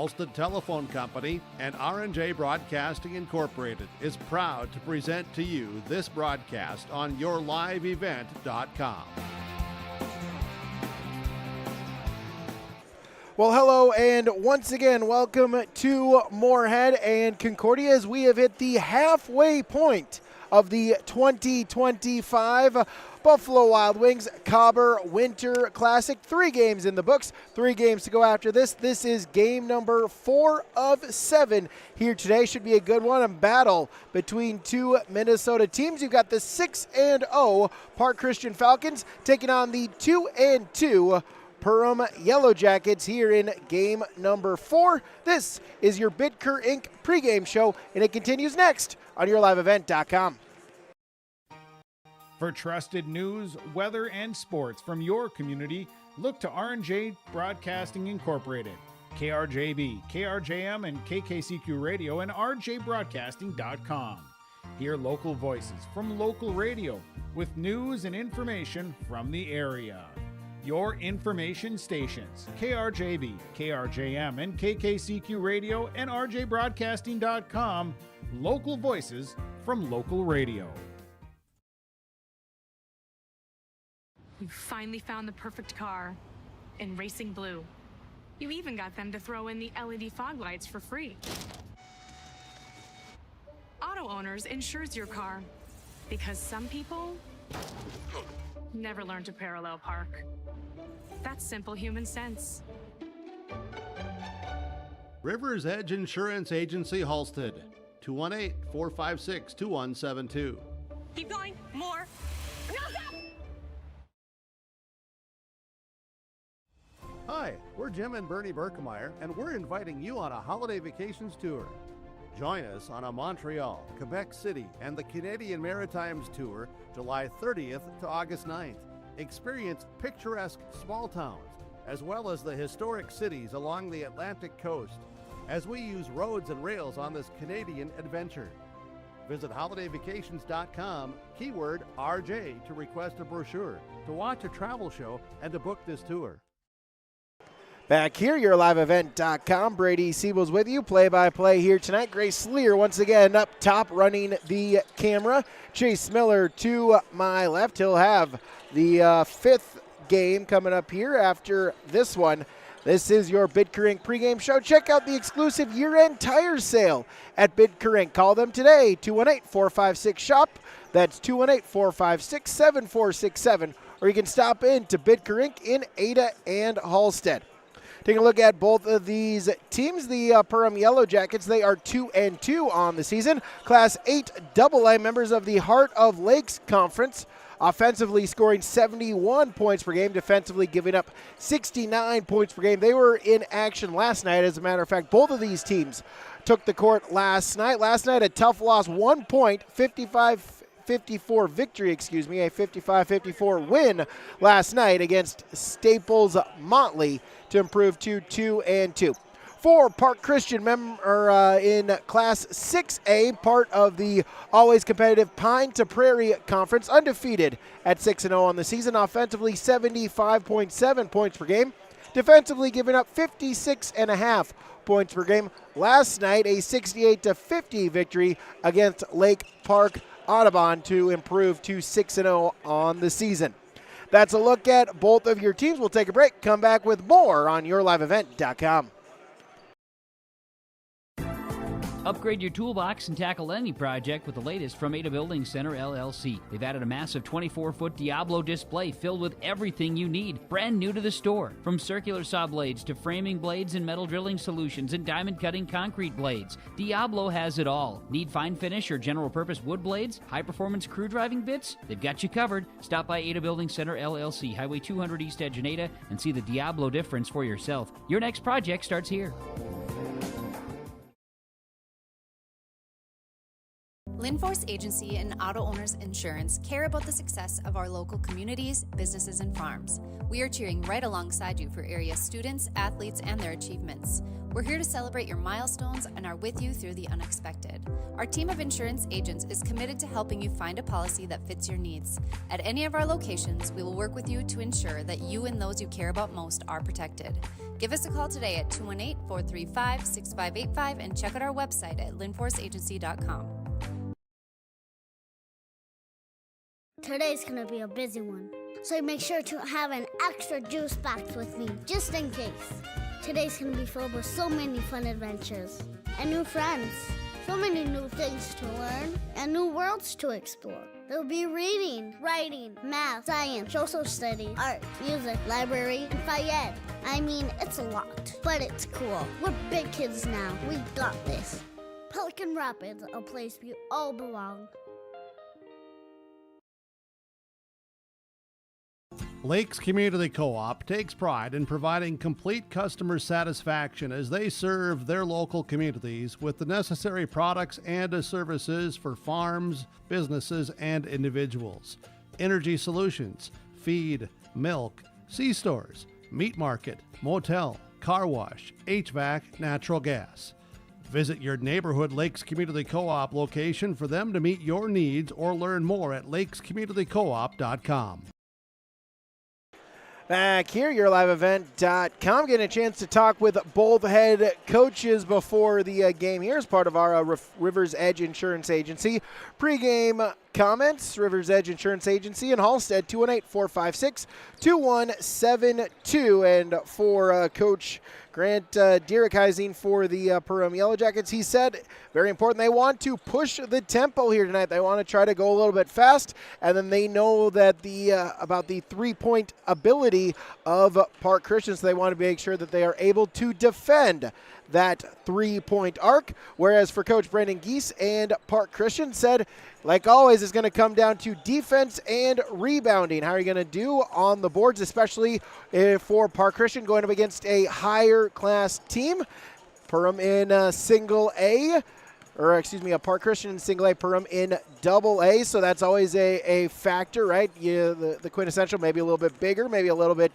Halstead Telephone Company and R&J Broadcasting Incorporated is proud to present to you this broadcast on yourliveevent.com. Well, hello, and once again, welcome to Moorhead and Concordia as we have hit the halfway point of the 2025 Buffalo Wild Wings Cobber Winter Classic. 3 games in the books, 3 games to go after this. This is game number 4 of 7 here today. Should be a good one, a battle between 2 Minnesota teams. You've got the 6-0 Park Christian Falcons taking on the 2-2 Perham Yellow Jackets here in game number 4. This is your Bidker Inc. pregame show, and it continues next on yourliveevent.com. For trusted news, weather, and sports from your community, look to R&J Broadcasting Incorporated, KRJB, KRJM, and KKCQ Radio, and rjbroadcasting.com. Hear local voices from local radio with news and information from the area. Your information stations, KRJB, KRJM, and KKCQ Radio, and rjbroadcasting.com, local voices from local radio. You finally found the perfect car in racing blue. You even got them to throw in the LED fog lights for free. Auto Owners insures your car because some people never learn to parallel park. That's simple human sense. River's Edge Insurance Agency Halstead, 218-456-2172. Keep going, more. No, stop! Hi, we're Jim and Bernie Berkemeyer, and we're inviting you on a holiday vacations tour. Join us on a Montreal, Quebec City, and the Canadian Maritimes tour, July 30th to August 9th. Experience picturesque small towns, as well as the historic cities along the Atlantic coast, as we use roads and rails on this Canadian adventure. Visit holidayvacations.com, keyword RJ, to request a brochure, to watch a travel show, and to book this tour. Back here, yourliveevent.com. Brady Siebel's with you, play-by-play here tonight. Grace Lear once again up top running the camera. Chase Miller to my left. He'll have the 5th game coming up here after this one. This is your Bidker Inc. pregame show. Check out the exclusive year-end tire sale at Bidker Inc. Call them today, 218-456-SHOP. That's 218-456-7467. Or you can stop in to Bidker Inc. in Ada and Halstead. Taking a look at both of these teams, the Perham Yellow Jackets, they are 2-2 on the season. Class 8 AA members of the Heart of Lakes Conference, offensively scoring 71 points per game, defensively giving up 69 points per game. They were in action last night. As a matter of fact, both of these teams took the court last night. Last night, a tough loss, 1 point, 55-54 victory, a 55-54 win last night against Staples Motley to improve to 2-2. For Park Christian member in Class 6A, part of the always competitive Pine to Prairie Conference, undefeated at 6-0 on the season, offensively 75.7 points per game, defensively giving up 56.5 points per game. Last night, a 68-50 victory against Lake Park Audubon to improve to 6-0 on the season. That's a look at both of your teams. We'll take a break, come back with more on yourliveevent.com. Upgrade your toolbox and tackle any project with the latest from Ada Building Center, LLC. They've added a massive 24-foot Diablo display filled with everything you need, brand new to the store. From circular saw blades to framing blades and metal drilling solutions and diamond cutting concrete blades, Diablo has it all. Need fine finish or general purpose wood blades, high-performance crew driving bits? They've got you covered. Stop by Ada Building Center, LLC, Highway 200 East Edge in Ada, and see the Diablo difference for yourself. Your next project starts here. Linforce Agency and Auto Owners Insurance care about the success of our local communities, businesses, and farms. We are cheering right alongside you for area students, athletes, and their achievements. We're here to celebrate your milestones and are with you through the unexpected. Our team of insurance agents is committed to helping you find a policy that fits your needs. At any of our locations, we will work with you to ensure that you and those you care about most are protected. Give us a call today at 218-435-6585 and check out our website at linforceagency.com. Today's gonna be a busy one, so make sure to have an extra juice box with me, just in case. Today's gonna be filled with so many fun adventures and new friends, so many new things to learn and new worlds to explore. There'll be reading, writing, math, science, social studies, art, music, library, and Fayed. I mean, it's a lot, but it's cool. We're big kids now. We got this. Pelican Rapids, a place we all belong. Lakes Community Co-op takes pride in providing complete customer satisfaction as they serve their local communities with the necessary products and services for farms, businesses, and individuals. Energy solutions, feed, milk, C-stores, meat market, motel, car wash, HVAC, natural gas. Visit your neighborhood Lakes Community Co-op location for them to meet your needs or learn more at lakescommunitycoop.com. Back here, YourLiveEvent.com, getting a chance to talk with both head coaches before the game here as part of our Rivers Edge Insurance Agency pregame comments. Rivers Edge Insurance Agency in Halstead, 218-456-2172. And for Coach Grant Dierikheising for the Perham Yellow Jackets, he said, very important, they want to push the tempo here tonight. They want to try to go a little bit fast, and then they know that about the three-point ability of Park Christian, so they want to make sure that they are able to defend that three-point arc. Whereas for Coach Brandon Geese and Park Christian said, like always, it's going to come down to defense and rebounding. How are you going to do on the boards, especially for Park Christian going up against a higher-class team? Perham in single A. A Park Christian in single A, Perham in double A, so that's always a factor, right? The quintessential, maybe a little bit bigger, maybe a little bit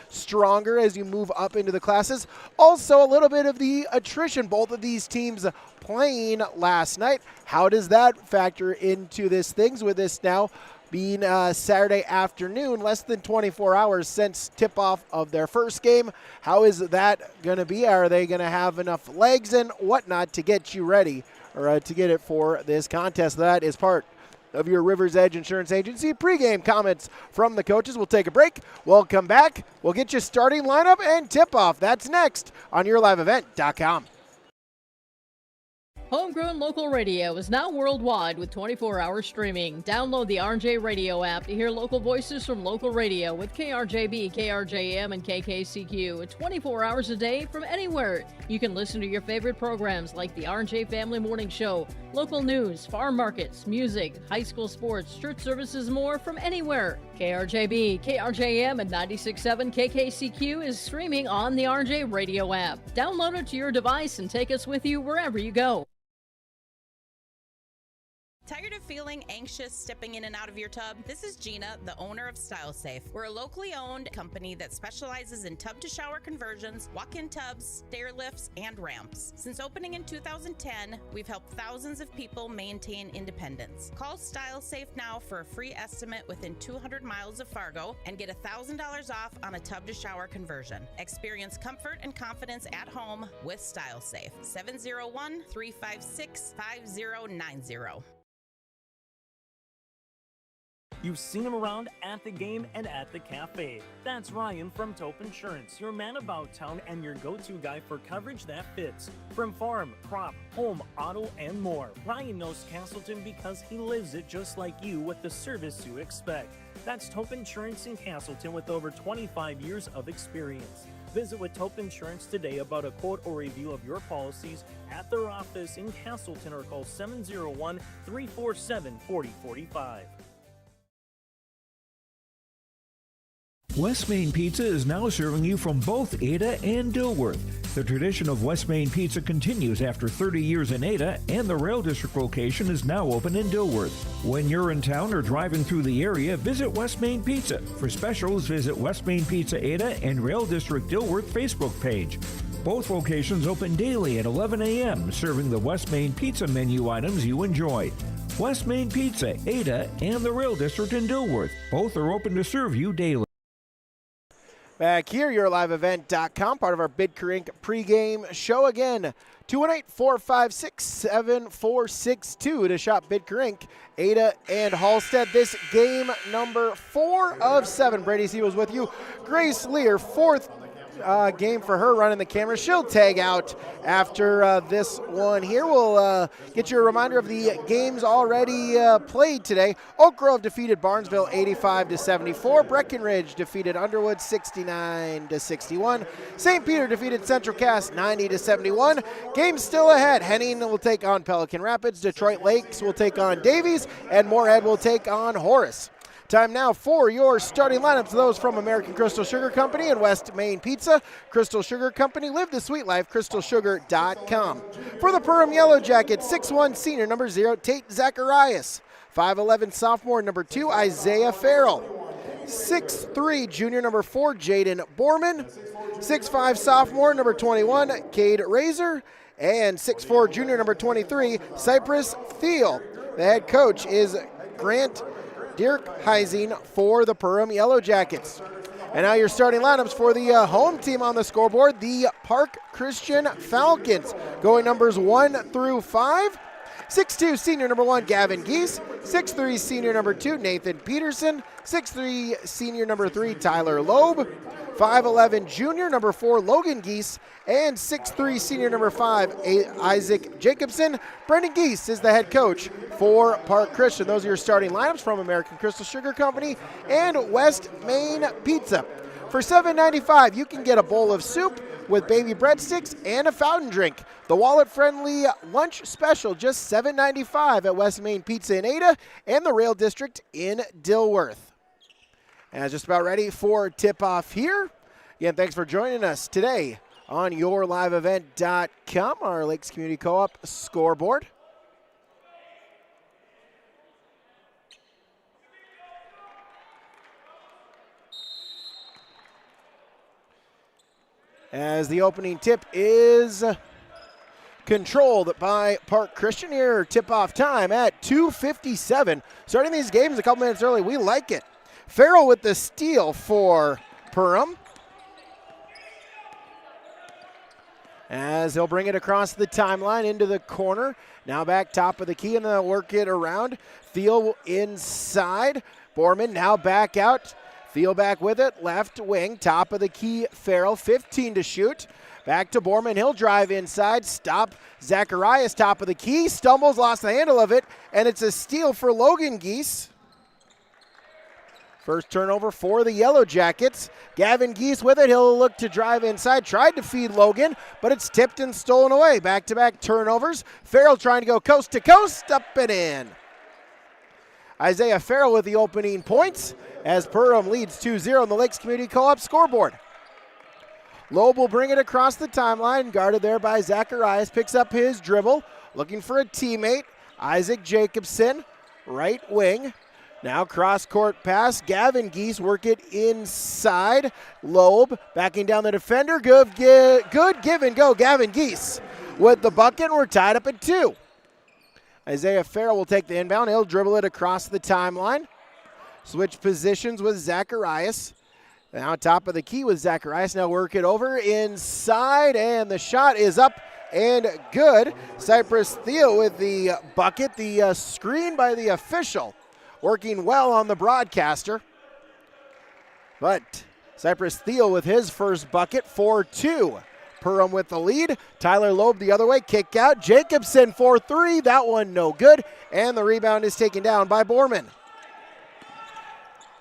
stronger as you move up into the classes. Also, a little bit of the attrition, both of these teams playing last night. How does that factor into this things with this now being Saturday afternoon, less than 24 hours since tip-off of their first game? How is that going to be? Are they going to have enough legs and whatnot to get you ready or to get it for this contest? That is part of your Rivers Edge Insurance Agency pregame comments from the coaches. We'll take a break. We'll come back. We'll get you starting lineup and tip-off. That's next on YourLiveEvent.com. Homegrown local radio is now worldwide with 24-hour streaming. Download the RJ Radio app to hear local voices from local radio with KRJB, KRJM, and KKCQ 24 hours a day from anywhere. You can listen to your favorite programs like the RJ Family Morning Show, local news, farm markets, music, high school sports, church services, more from anywhere. KRJB, KRJM, and 96.7 KKCQ is streaming on the RJ Radio app. Download it to your device and take us with you wherever you go. Tired of feeling anxious stepping in and out of your tub? This is Gina, the owner of Style Safe. We're a locally owned company that specializes in tub-to-shower conversions, walk-in tubs, stair lifts, and ramps. Since opening in 2010, we've helped thousands of people maintain independence. Call Style Safe now for a free estimate within 200 miles of Fargo and get $1,000 off on a tub-to-shower conversion. Experience comfort and confidence at home with Style Safe. 701-356-5090. You've seen him around at the game and at the cafe. That's Ryan from Taupe Insurance, your man about town and your go-to guy for coverage that fits. From farm, crop, home, auto, and more. Ryan knows Castleton because he lives it just like you with the service you expect. That's Taupe Insurance in Castleton with over 25 years of experience. Visit with Taupe Insurance today about a quote or review of your policies at their office in Castleton or call 701-347-4045. West Main Pizza is now serving you from both Ada and Dilworth. The tradition of West Main Pizza continues after 30 years in Ada, and the Rail District location is now open in Dilworth. When you're in town or driving through the area, visit West Main Pizza. For specials, visit West Main Pizza Ada and Rail District Dilworth Facebook page. Both locations open daily at 11 a.m., serving the West Main Pizza menu items you enjoy. West Main Pizza, Ada, and the Rail District in Dilworth. Both are open to serve you daily. Back here, YourLiveEvent.com, part of our Bid Carink pregame show. Again, 218-456-7462 to shop Bid Carink, Ada and Halstead. This game number 4 of 7. Brady Siebel's with you. Grace Lear, 4th game for her running the camera. She'll tag out after this one here. We'll get you a reminder of the games already played today. Oak Grove defeated Barnesville 85-74. Breckenridge defeated Underwood 69-61. St. Peter defeated Central Cass 90-71. Games still ahead. Henning will take on Pelican Rapids. Detroit Lakes will take on Davies, and Moorhead will take on Horace. Time now for your starting lineups, those from American Crystal Sugar Company and West Main Pizza. Crystal Sugar Company, live the sweet life, crystalsugar.com. For the Perham Yellow Jackets, 6'1", senior, number 0, Tate Zacharias. 5'11", sophomore, number 2, Isaiah Farrell. 6'3", junior, number 4, Jaden Borman. 6'5", sophomore, number 21, Cade Razor. And 6'4", junior, number 23, Cypress Thiel. The head coach is Grant Dirk Heising for the Perham Yellow Jackets. And now your starting lineups for the home team on the scoreboard, the Park Christian Falcons. Going numbers 1 through 5. 6'2", senior number 1, Gavin Geese. 6'3", senior number 2, Nathan Peterson. 6'3", senior number 3, Tyler Loeb. 5'11", junior number 4, Logan Geese. And 6'3", senior number 5, Isaac Jacobson. Brendan Geese is the head coach for Park Christian. Those are your starting lineups from American Crystal Sugar Company and West Main Pizza. For $7.95, you can get a bowl of soup with baby breadsticks and a fountain drink. The wallet-friendly lunch special, just $7.95 at West Main Pizza in Ada and the Rail District in Dilworth. And just about ready for tip-off here. Again, thanks for joining us today on YourLiveEvent.com, our Lakes Community Co-op scoreboard. As the opening tip is controlled by Park Christian here, tip-off time at 2:57. Starting these games a couple minutes early, we like it. Farrell with the steal for Perham. As he'll bring it across the timeline into the corner. Now back top of the key and they'll work it around. Thiel inside. Borman now back out. Thiel back with it. Left wing. Top of the key. Farrell 15 to shoot. Back to Borman. He'll drive inside. Stop. Zacharias top of the key. Stumbles. Lost the handle of it. And it's a steal for Logan Geese. First turnover for the Yellow Jackets. Gavin Geese with it. He'll look to drive inside. Tried to feed Logan, but it's tipped and stolen away. Back-to-back turnovers. Farrell trying to go coast to coast. Up and in. Isaiah Farrell with the opening points as Perham leads 2-0 on the Lakes Community Co-op scoreboard. Loeb will bring it across the timeline. Guarded there by Zacharias. Picks up his dribble. Looking for a teammate. Isaac Jacobson, right wing. Now cross-court pass. Gavin Geese work it inside. Loeb backing down the defender. Good give and go. Gavin Geese with the bucket. We're tied up at 2. Isaiah Farrell will take the inbound. He'll dribble it across the timeline. Switch positions with Zacharias. Now top of the key with Zacharias. Now work it over inside, and the shot is up and good. Cypress Thiel with the bucket. The screen by the official. Working well on the broadcaster. But Cypress Thiel with his first bucket, 4-2. Perham with the lead. Tyler Loeb the other way, kick out. Jacobson for 3, that one no good. And the rebound is taken down by Borman.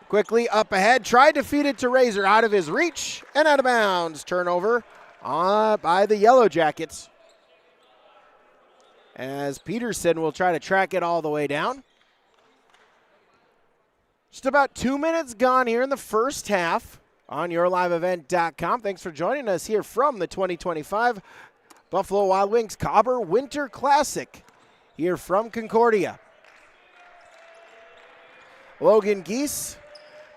Quickly up ahead, tried to feed it to Razor, out of his reach and out of bounds. Turnover by the Yellow Jackets. As Peterson will try to track it all the way down. Just about 2 minutes gone here in the first half. on yourliveevent.com. Thanks for joining us here from the 2025 Buffalo Wild Wings Cobber Winter Classic here from Concordia. Logan Geese,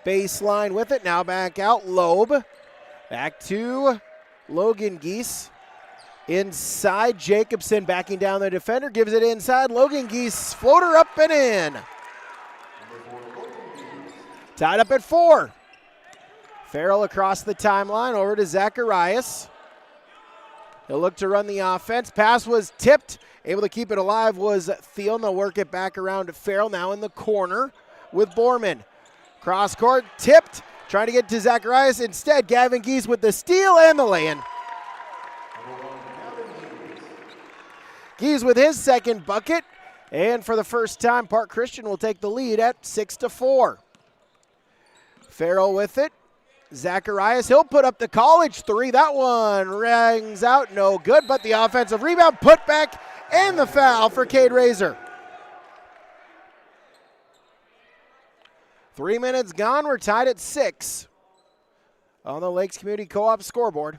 baseline with it, now back out, Loeb. Back to Logan Geese. Inside, Jacobson backing down the defender, gives it inside. Logan Geese, floater up and in. Tied up at 4. Farrell across the timeline, over to Zacharias. He'll look to run the offense. Pass was tipped. Able to keep it alive was Thiel. They'll work it back around to Farrell, now in the corner with Borman. Cross court, tipped. Trying to get to Zacharias. Instead, Gavin Geese with the steal and the lay-in. Geese with his second bucket. And for the first time, Park Christian will take the lead at 6-4. Farrell with it. Zacharias, he'll put up the college three. That one rings out, no good, but the offensive rebound, put back, and the foul for Cade Razor. 3 minutes gone, we're tied at 6 on the Lakes Community Co-op scoreboard.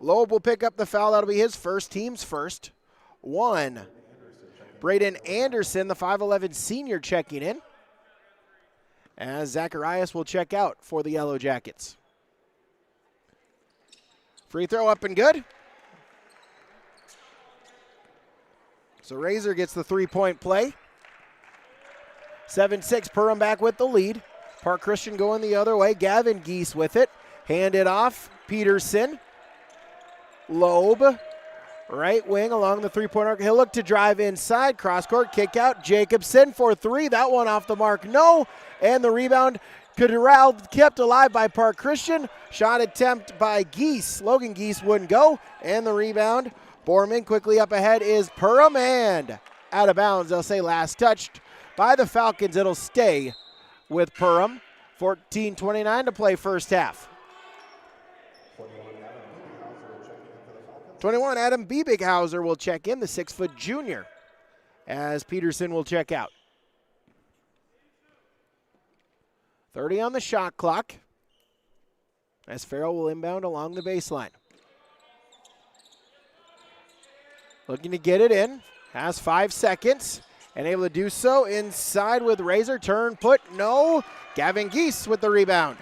Loeb will pick up the foul. That'll be his first, team's first. 1. Braden Anderson, the 5'11 senior, checking in, as Zacharias will check out for the Yellow Jackets. Free throw up and good. So Razor gets the three-point play. 7-6, Perham back with the lead. Park Christian going the other way. Gavin Geese with it. Hand it off. Peterson. Loeb. Right wing along the three-point arc. He'll look to drive inside. Cross-court kick out. Jacobson for 3. That one off the mark. No. And the rebound kept alive by Park Christian. Shot attempt by Geese. Logan Geese wouldn't go. And the rebound. Borman quickly up ahead is Perham, and out of bounds. They'll say last touched by the Falcons. It'll stay with Perham. 14:29 to play first half. 21, Adam Biebighauser will check in, the 6-foot junior, as Peterson will check out. 30 on the shot clock, as Farrell will inbound along the baseline. Looking to get it in, has 5 seconds, and able to do so inside with Razor. Turn, put, no. Gavin Geese with the rebound.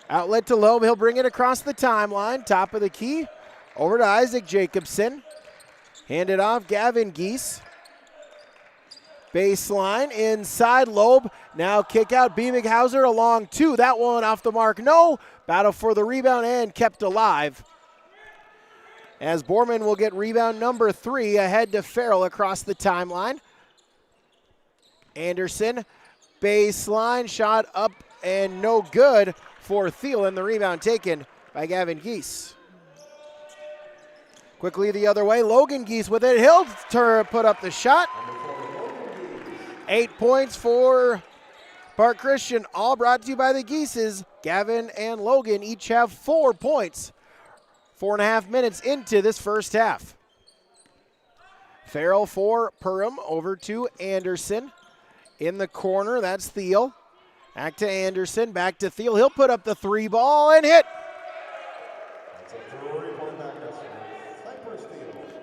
Outlet to Loeb, he'll bring it across the timeline, top of the key, over to Isaac Jacobson. Hand it off, Gavin Geese. Baseline, inside, Loeb, now kick out, Biebighauser along 2. That one off the mark, no. Battle for the rebound and kept alive, as Borman will get rebound number 3 ahead to Farrell across the timeline. Anderson, baseline, shot up and no good for Thiel, and the rebound taken by Gavin Geese. Quickly the other way, Logan Geese with it. He'll put up the shot. 8 points for Park Christian, all brought to you by the Geeses. Gavin and Logan each have 4 points. 4.5 minutes into this first half. Farrell for Perham, over to Anderson. In the corner, that's Thiel. Back to Anderson, back to Thiel. He'll put up the 3 ball and hit.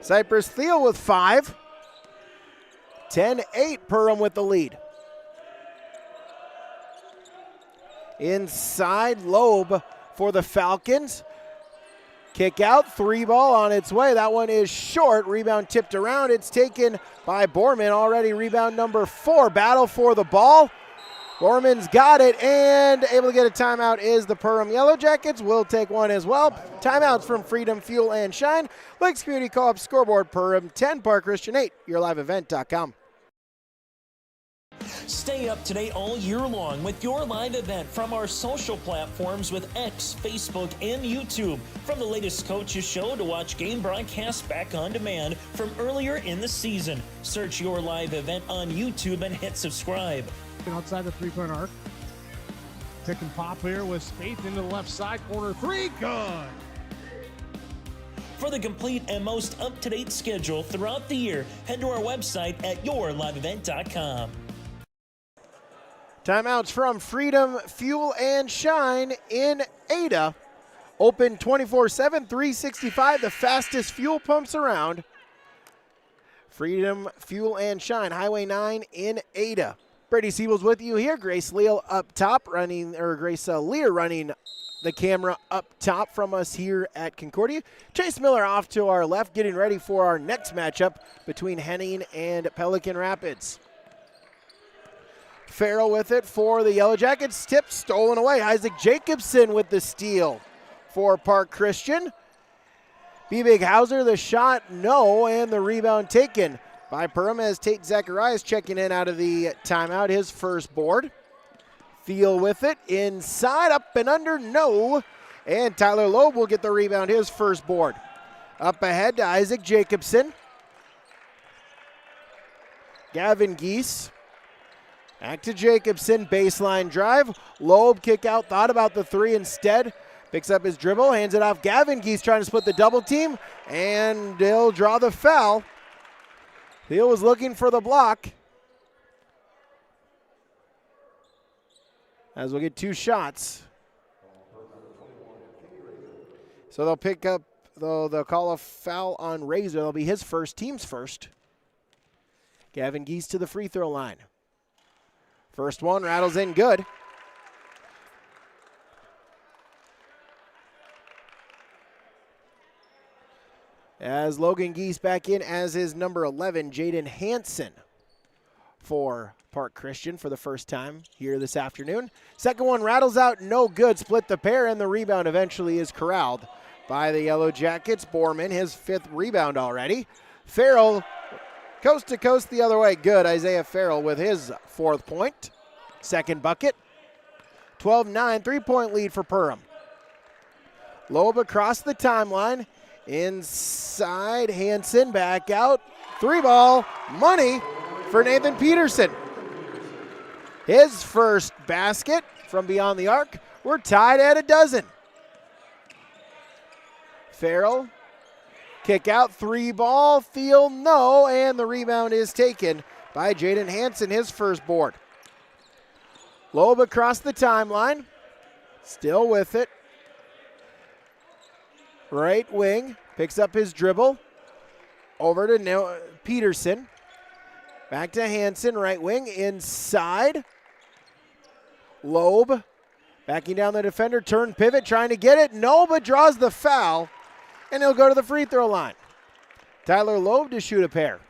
Cypress Thiel with 5. 10-8, Perham with the lead. Inside, Loeb for the Falcons. Kick out, 3 ball on its way. That one is short. Rebound tipped around. It's taken by Borman. Already rebound number 4. Battle for the ball. Borman's got it, and able to get a timeout is the Perham Yellow Jackets. Will take one as well. Timeouts from Freedom, Fuel, and Shine. Lakes Community Co-op scoreboard, Perham 10, Park Christian 8. YourLiveEvent.com. Stay up to date all year long with your live event from our social platforms with X, Facebook, and YouTube. From the latest coaches show to watch game broadcasts back on demand from earlier in the season. Search Your Live Event on YouTube and hit subscribe. Outside the three-point arc. Pick and pop here with Spaeth into the left side corner. 3, good. For the complete and most up-to-date schedule throughout the year, head to our website at yourliveevent.com. Timeouts from Freedom Fuel and Shine in Ada. Open 24/7, 365, the fastest fuel pumps around. Freedom Fuel and Shine, Highway 9 in Ada. Brady Siebel's with you here. Grace Leal up top running, or Grace Lear running the camera up top from us here at Concordia. Chase Miller off to our left, getting ready for our next matchup between Henning and Pelican Rapids. Farrell with it for the Yellow Jackets. Tip stolen away. Isaac Jacobson with the steal for Park Christian. B. Big Hauser, the shot, no, and the rebound taken by Perham as Tate Zacharias checking in out of the timeout, his first board. Thiel with it, inside, up and under, no, and Tyler Loeb will get the rebound, his first board. Up ahead to Isaac Jacobson. Gavin Geese. Back to Jacobson, baseline drive. Loeb kick out, thought about the three instead. Picks up his dribble, hands it off. Gavin Geese trying to split the double team, and they'll draw the foul. Thiel was looking for the block. As we'll get two shots. So they'll pick up, they'll call a foul on Razor. It'll be his first, team's first. Gavin Geese to the free throw line. First one rattles in good. As Logan Geese back in as his number 11, Jaden Hansen for Park Christian for the first time here this afternoon. Second one rattles out, no good. Split the pair, and the rebound eventually is corralled by the Yellow Jackets. Borman, his fifth rebound already. Farrell, coast to coast the other way. Good. Isaiah Farrell with his fourth point. Second bucket. 12-9, three-point lead for Perham. Loeb across the timeline. Inside, Hansen back out. Three ball, money for Nathan Peterson. His first basket from beyond the arc. We're tied at a dozen. Farrell, kick out, three ball, Thiel, no, and the rebound is taken by Jaden Hansen, his first board. Loeb across the timeline, still with it. Right wing, picks up his dribble. Over to Peterson. Back to Hansen, right wing, inside. Loeb, backing down the defender, turn pivot, trying to get it. No, but draws the foul, and he'll go to the free throw line. Tyler Loeb to shoot a pair.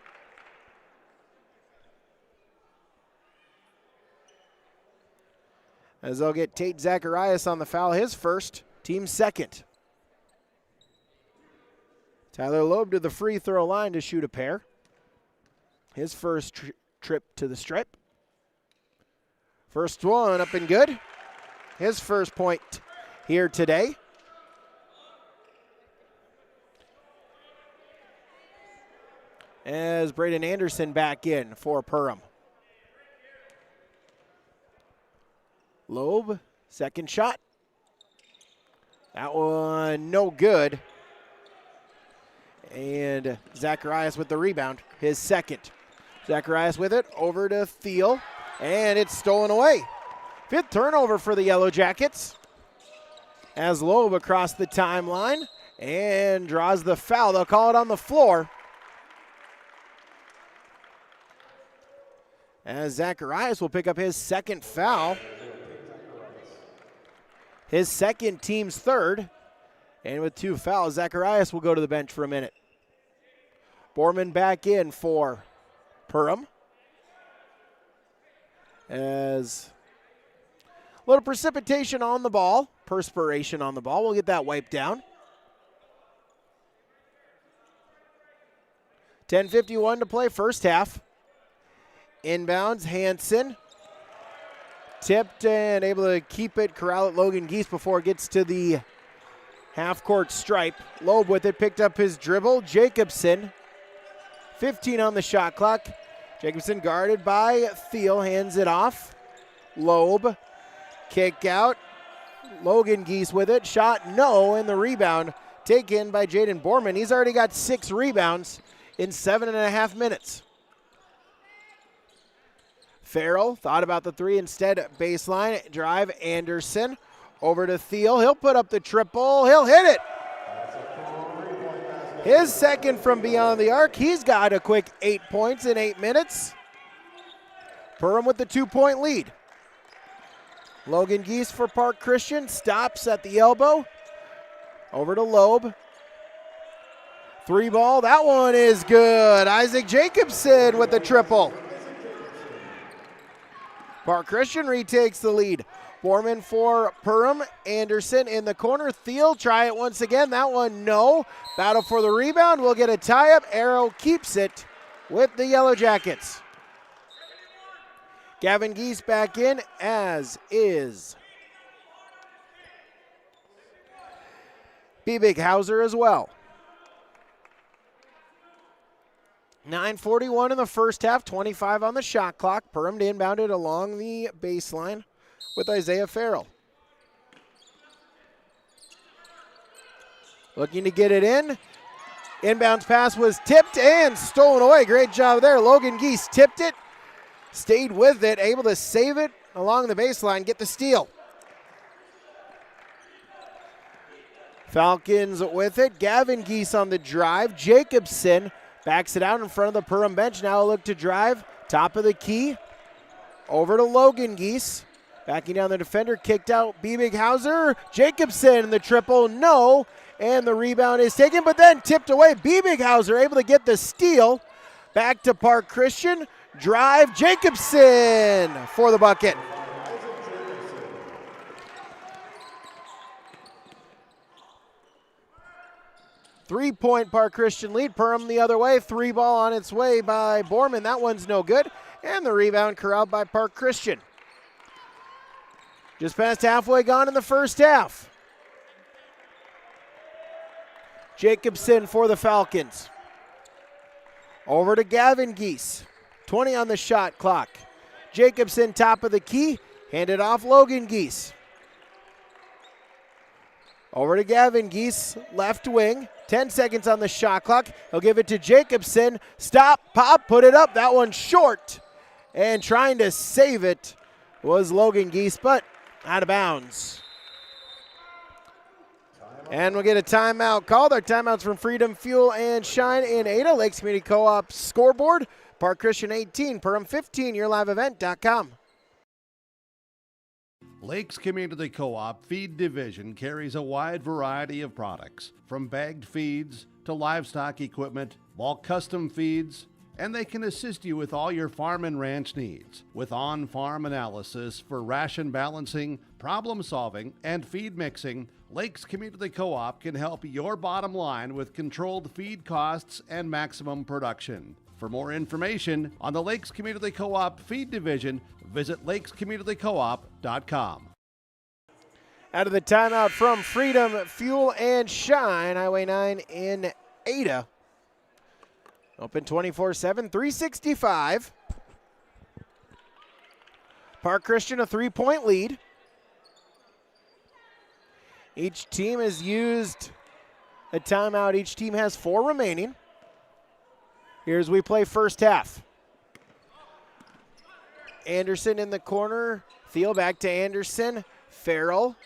As they'll get Tate Zacharias on the foul, his first, team second. Tyler Loeb to the free throw line to shoot a pair. His first trip to the stripe. First one up and good. His first point here today. As Braden Anderson back in for Perham. Loeb, second shot. That one no good. And Zacharias with the rebound, his second. Zacharias with it, over to Thiel, and it's stolen away. Fifth turnover for the Yellow Jackets. As Loeb across the timeline and draws the foul. They'll call it on the floor. As Zacharias will pick up his second foul. His second, team's third. And with two fouls, Zacharias will go to the bench for a minute. Borman back in for Perham. As a little precipitation on the ball, perspiration on the ball. We'll get that wiped down. 10:51 to play, first half. Inbounds, Hansen. Tipped and able to keep it, corral it, Logan Geese before it gets to the half-court stripe. Loeb with it, picked up his dribble. Jacobson, 15 on the shot clock. Jacobson guarded by Thiel, hands it off. Loeb, kick out. Logan Geese with it, shot no, and the rebound taken by Jaden Borman. He's already got 6 rebounds in 7.5 minutes. Farrell thought about the three instead. Baseline drive. Anderson over to Thiel. He'll put up the triple. He'll hit it. His second from beyond the arc. He's got a quick 8 points in 8 minutes. Perham with the 2-point lead. Logan Geese for Park Christian. Stops at the elbow. Over to Loeb. 3 ball. That one is good. Isaac Jacobson with the triple. Park Christian retakes the lead. Borman for Perham. Anderson in the corner. Thiel try it once again. That one no. Battle for the rebound. We'll get a tie-up. Arrow keeps it with the Yellow Jackets. Gavin Geese back in, as is B. Big Hauser as well. 9:41 in the first half, 25 on the shot clock. Perham inbounded along the baseline with Isaiah Farrell. Looking to get it in. Inbounds pass was tipped and stolen away. Great job there. Logan Geese tipped it, stayed with it, able to save it along the baseline, get the steal. Falcons with it. Gavin Geese on the drive. Jacobson backs it out in front of the Perham bench. Now look to drive. Top of the key. Over to Logan Geese. Backing down the defender. Kicked out B. Big Hauser. Jacobson the triple. No. And the rebound is taken, but then tipped away. B. Big Hauser able to get the steal. Back to Park Christian. Drive. Jacobson for the bucket. Three-point Park Christian lead. Perham the other way. 3 ball on its way by Borman. That one's no good. And the rebound corralled by Park Christian. Just past halfway gone in the first half. Jacobson for the Falcons. Over to Gavin Geese. 20 on the shot clock. Jacobson top of the key. Handed off Logan Geese. Over to Gavin Geese, left wing. 10 seconds on the shot clock. He'll give it to Jacobson. Stop, pop, put it up. That one short. And trying to save it was Logan Geese, but out of bounds. And we'll get a timeout called. Our timeouts from Freedom Fuel and Shine in Ada. Lakes Community Co-op scoreboard. Park Christian 18, Perham 15, yourliveevent.com. Lakes Community Co-op Feed Division carries a wide variety of products, from bagged feeds to livestock equipment, bulk custom feeds, and they can assist you with all your farm and ranch needs with on-farm analysis for ration balancing, problem solving, and feed mixing. Lakes Community Co-op can help your bottom line with controlled feed costs and maximum production. For more information on the Lakes Community Co-op Feed Division, visit lakescommunitycoop.com. Out of the timeout from Freedom Fuel and Shine, Highway 9 in Ada. Open 24/7, 365. Park Christian a 3-point lead. Each team has used a timeout. Each team has 4 remaining. Here's we play first half. Anderson in the corner. Thiel back to Anderson. Farrell.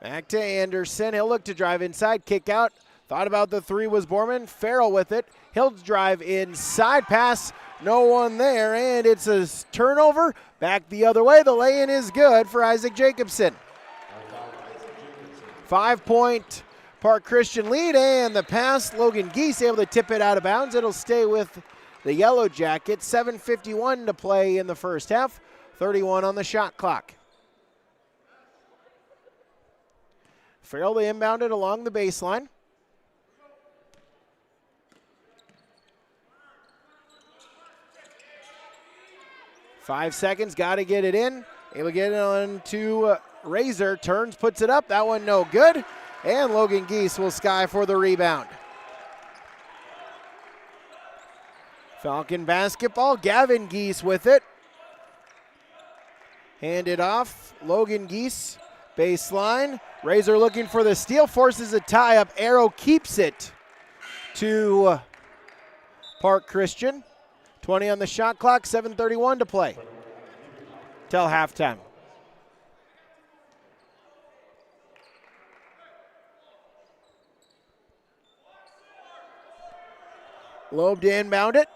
Back to Anderson. He'll look to drive inside. Kick out. Thought about the 3 was Borman. Farrell with it. He'll drive inside. Pass. No one there. And it's a turnover. Back the other way. The lay-in is good for Isaac Jacobson. 5-point Park Christian lead, and the pass, Logan Geese able to tip it out of bounds. It'll stay with the Yellow Jackets. 7:51 to play in the first half, 31 on the shot clock. Farrell they inbounded along the baseline. Five seconds, got to get it in. Able to get it on to Razor, turns, puts it up. That one no good. And Logan Geese will sky for the rebound. Falcon basketball. Gavin Geese with it. Handed off. Logan Geese. Baseline. Razor looking for the steal. Forces a tie-up. Arrow keeps it to Park Christian. 20 on the shot clock, 7:31 to play till halftime. Loeb to inbound it.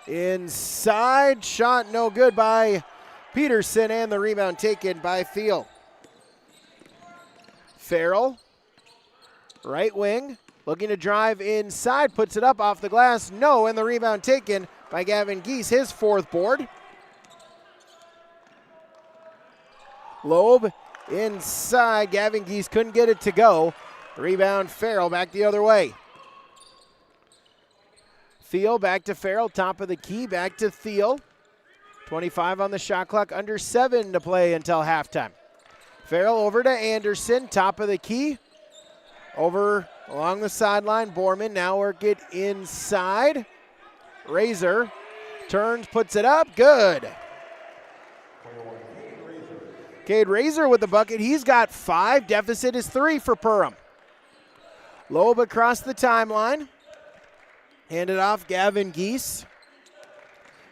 Inside, shot no good by Peterson, and the rebound taken by Thiel. Farrell, right wing, looking to drive inside, puts it up off the glass, no, and the rebound taken by Gavin Geese, his 4th board. Loeb inside, Gavin Geese couldn't get it to go. Rebound Farrell back the other way. Thiel back to Farrell, top of the key, back to Thiel. 25 on the shot clock, under 7 to play until halftime. Farrell over to Anderson, top of the key. Over along the sideline, Borman now work it inside. Razor turns, puts it up, good. Cade Razor with the bucket, he's got 5, deficit is 3 for Perham. Loeb across the timeline. Handed off Gavin Geese.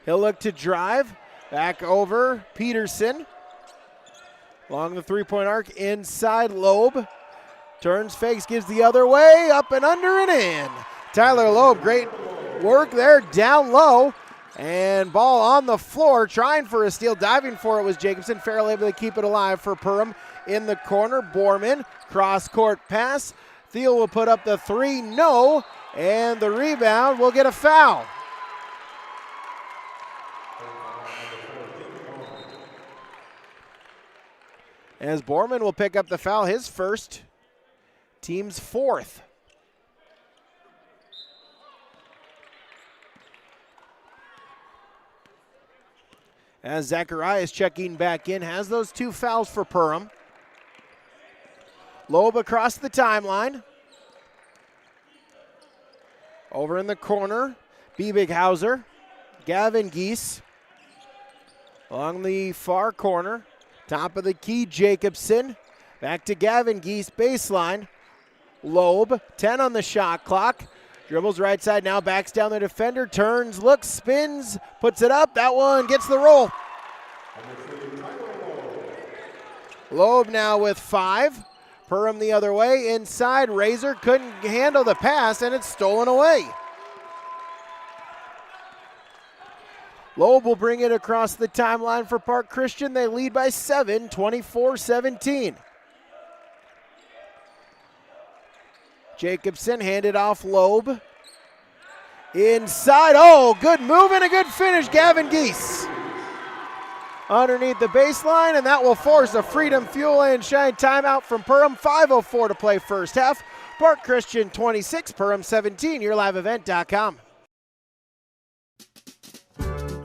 He'll look to drive. Back over Peterson. Along the 3-point arc, inside Loeb. Turns, fakes, gives the other way. Up and under and in. Tyler Loeb, great work there down low. And ball on the floor, trying for a steal. Diving for it was Jacobson. Farrell able to keep it alive for Perham. In the corner, Borman. Cross-court pass. Thiel will put up the 3, no. And the rebound will get a foul. As Borman will pick up the foul, his first, team's 4th. As Zacharias checking back in, has those 2 fouls for Perham. Loeb across the timeline. Over in the corner, Biebighauser, Gavin Geese. Along the far corner, top of the key, Jacobson. Back to Gavin Geese, baseline. Loeb, 10 on the shot clock. Dribbles right side, now backs down the defender, turns, looks, spins, puts it up. That one gets the roll. Loeb now with 5. Perham the other way, inside, Razor couldn't handle the pass, and it's stolen away. Loeb will bring it across the timeline for Park Christian. They lead by 7, 24-17. Jacobson handed off Loeb. Inside, oh, good move and a good finish, Gavin Geese. Underneath the baseline, and that will force a Freedom Fuel and Shine timeout from Perham. 5:04 to play first half. Park Christian 26, Perham 17, YourLiveEvent.com.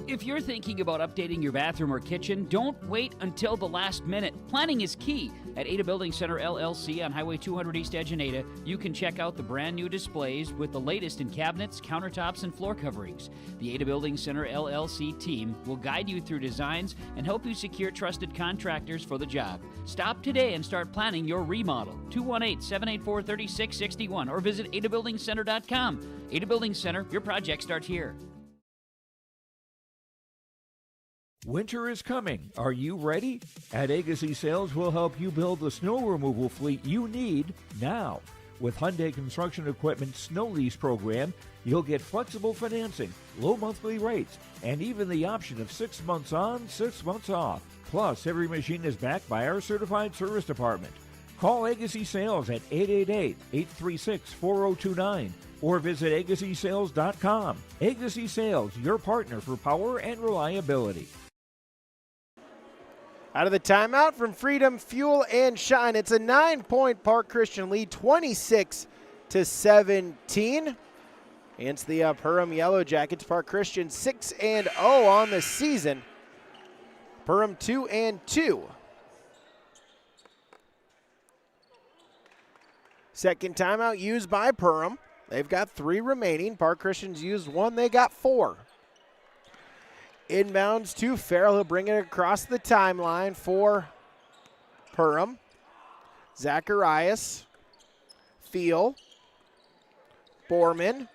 If you're thinking about updating your bathroom or kitchen, don't wait until the last minute. Planning is key. At Ada Building Center LLC on Highway 200 East Edge in Ada, you can check out the brand new displays with the latest in cabinets, countertops, and floor coverings. The Ada Building Center LLC team will guide you through designs and help you secure trusted contractors for the job. Stop today and start planning your remodel. 218-784-3661 or visit adabuildingcenter.com. Ada Building Center, your project starts here. Winter is coming. Are you ready? At Agassi Sales, we'll help you build the snow removal fleet you need now. With Hyundai Construction Equipment Snow Lease Program, you'll get flexible financing, low monthly rates, and even the option of 6 months on, 6 months off. Plus, every machine is backed by our certified service department. Call Agassi Sales at 888-836-4029 or visit agassisales.com. Agassi Sales, your partner for power and reliability. Out of the timeout from Freedom Fuel and Shine, it's a 9-point Park Christian lead, 26-17. Against the Perham Yellow Jackets. Park Christian 6-0 on the season. Perham 2-2. Second timeout used by Perham. They've got 3 remaining. Park Christian's used 1. They got 4. Inbounds to Farrell. He'll bring it across the timeline for Perham. Zacharias. Thiel. Borman.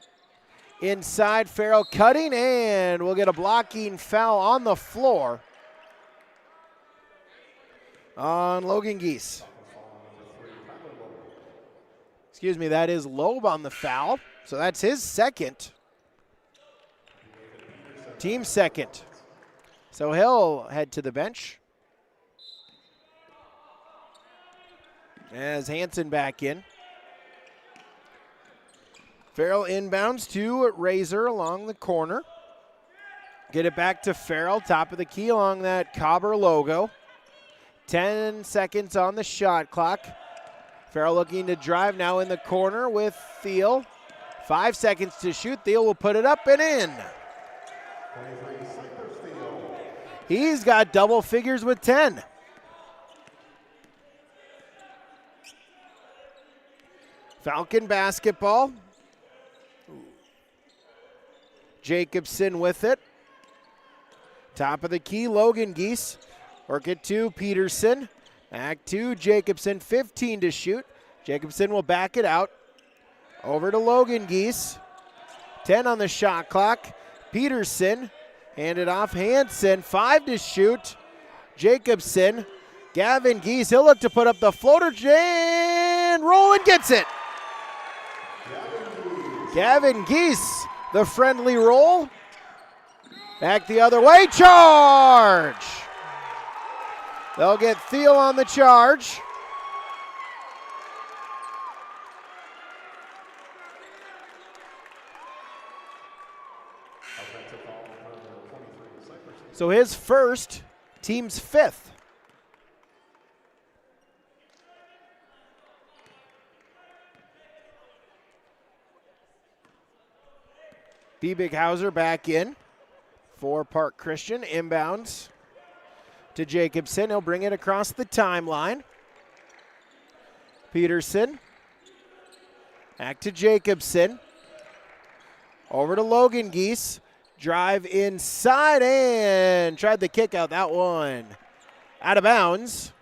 Inside, Farrell cutting, and we'll get a blocking foul on the floor on Logan Geese. Excuse me, that is Loeb on the foul. So that's his second. Team second. So he'll head to the bench. As Hansen back in. Farrell inbounds to Razor along the corner. Get it back to Farrell, top of the key along that Cobber logo. 10 seconds on the shot clock. Farrell looking to drive now in the corner with Thiel. 5 seconds to shoot. Thiel will put it up and in. He's got double figures with 10. Falcon basketball. Jacobson with it. Top of the key, Logan Geese. Work it to Peterson. Back to Jacobson, 15 to shoot. Jacobson will back it out. Over to Logan Geese. 10 on the shot clock. Peterson, hand it off Hansen, 5 to shoot. Jacobson, Gavin Geese, he'll look to put up the floater, and Roland gets it. Gavin Geese, the friendly roll. Back the other way, charge. They'll get Thiel on the charge. So his first, team's fifth. Biebighauser back in for Park Christian. Inbounds to Jacobson. He'll bring it across the timeline. Peterson. Back to Jacobson. Over to Logan Geese. Drive inside and tried the kick out. That one out of bounds.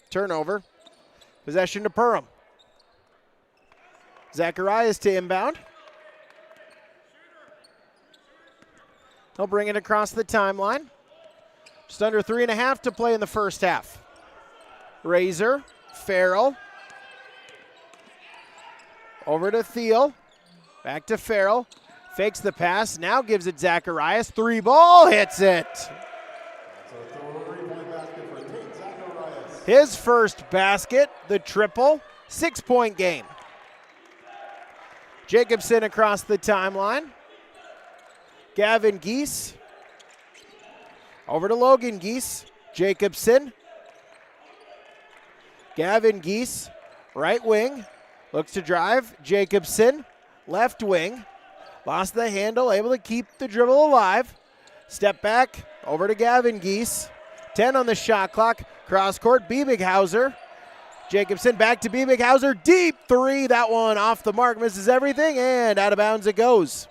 Turnover. Possession to Perham. Zacharias to inbound. He'll bring it across the timeline. Just under 3.5 to play in the first half. Razor, Farrell. Over to Thiel. Back to Farrell. Fakes the pass, now gives it Zacharias. 3 ball, hits it. His first basket, the triple, 6-point game. Jacobson across the timeline. Gavin Geese. Over to Logan Geese. Jacobson. Gavin Geese, right wing. Looks to drive. Jacobson, left wing. Lost the handle, able to keep the dribble alive. Step back, over to Gavin Geese. 10 on the shot clock. Cross court, Biebighauser. Jacobson back to Biebighauser. Deep 3, that one off the mark, misses everything, and out of bounds it goes.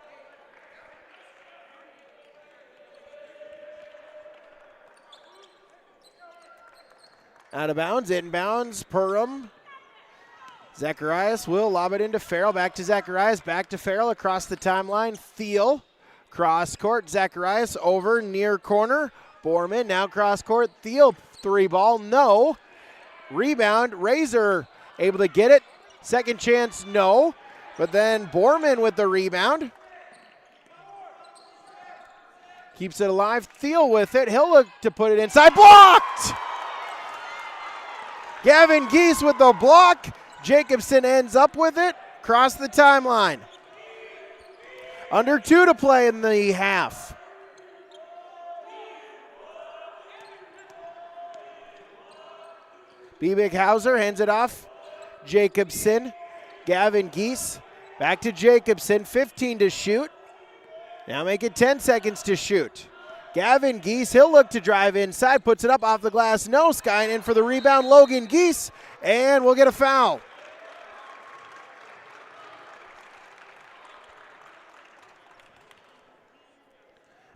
Out of bounds, inbounds, Perham. Zacharias will lob it into Farrell. Back to Zacharias, back to Farrell across the timeline. Thiel, cross court. Zacharias over near corner. Borman now cross court. Thiel, 3 ball, no. Rebound, Razor able to get it. Second chance, no. But then Borman with the rebound. Keeps it alive. Thiel with it. He'll look to put it inside. Blocked! Gavin Geese with the block. Jacobson ends up with it. Across the timeline. Under 2 to play in the half. Biebighauser hands it off. Jacobson. Gavin Geese. Back to Jacobson. 15 to shoot. Now make it 10 seconds to shoot. Gavin Geese, he'll look to drive inside. Puts it up off the glass. No. Skying in for the rebound. Logan Geese. And we'll get a foul.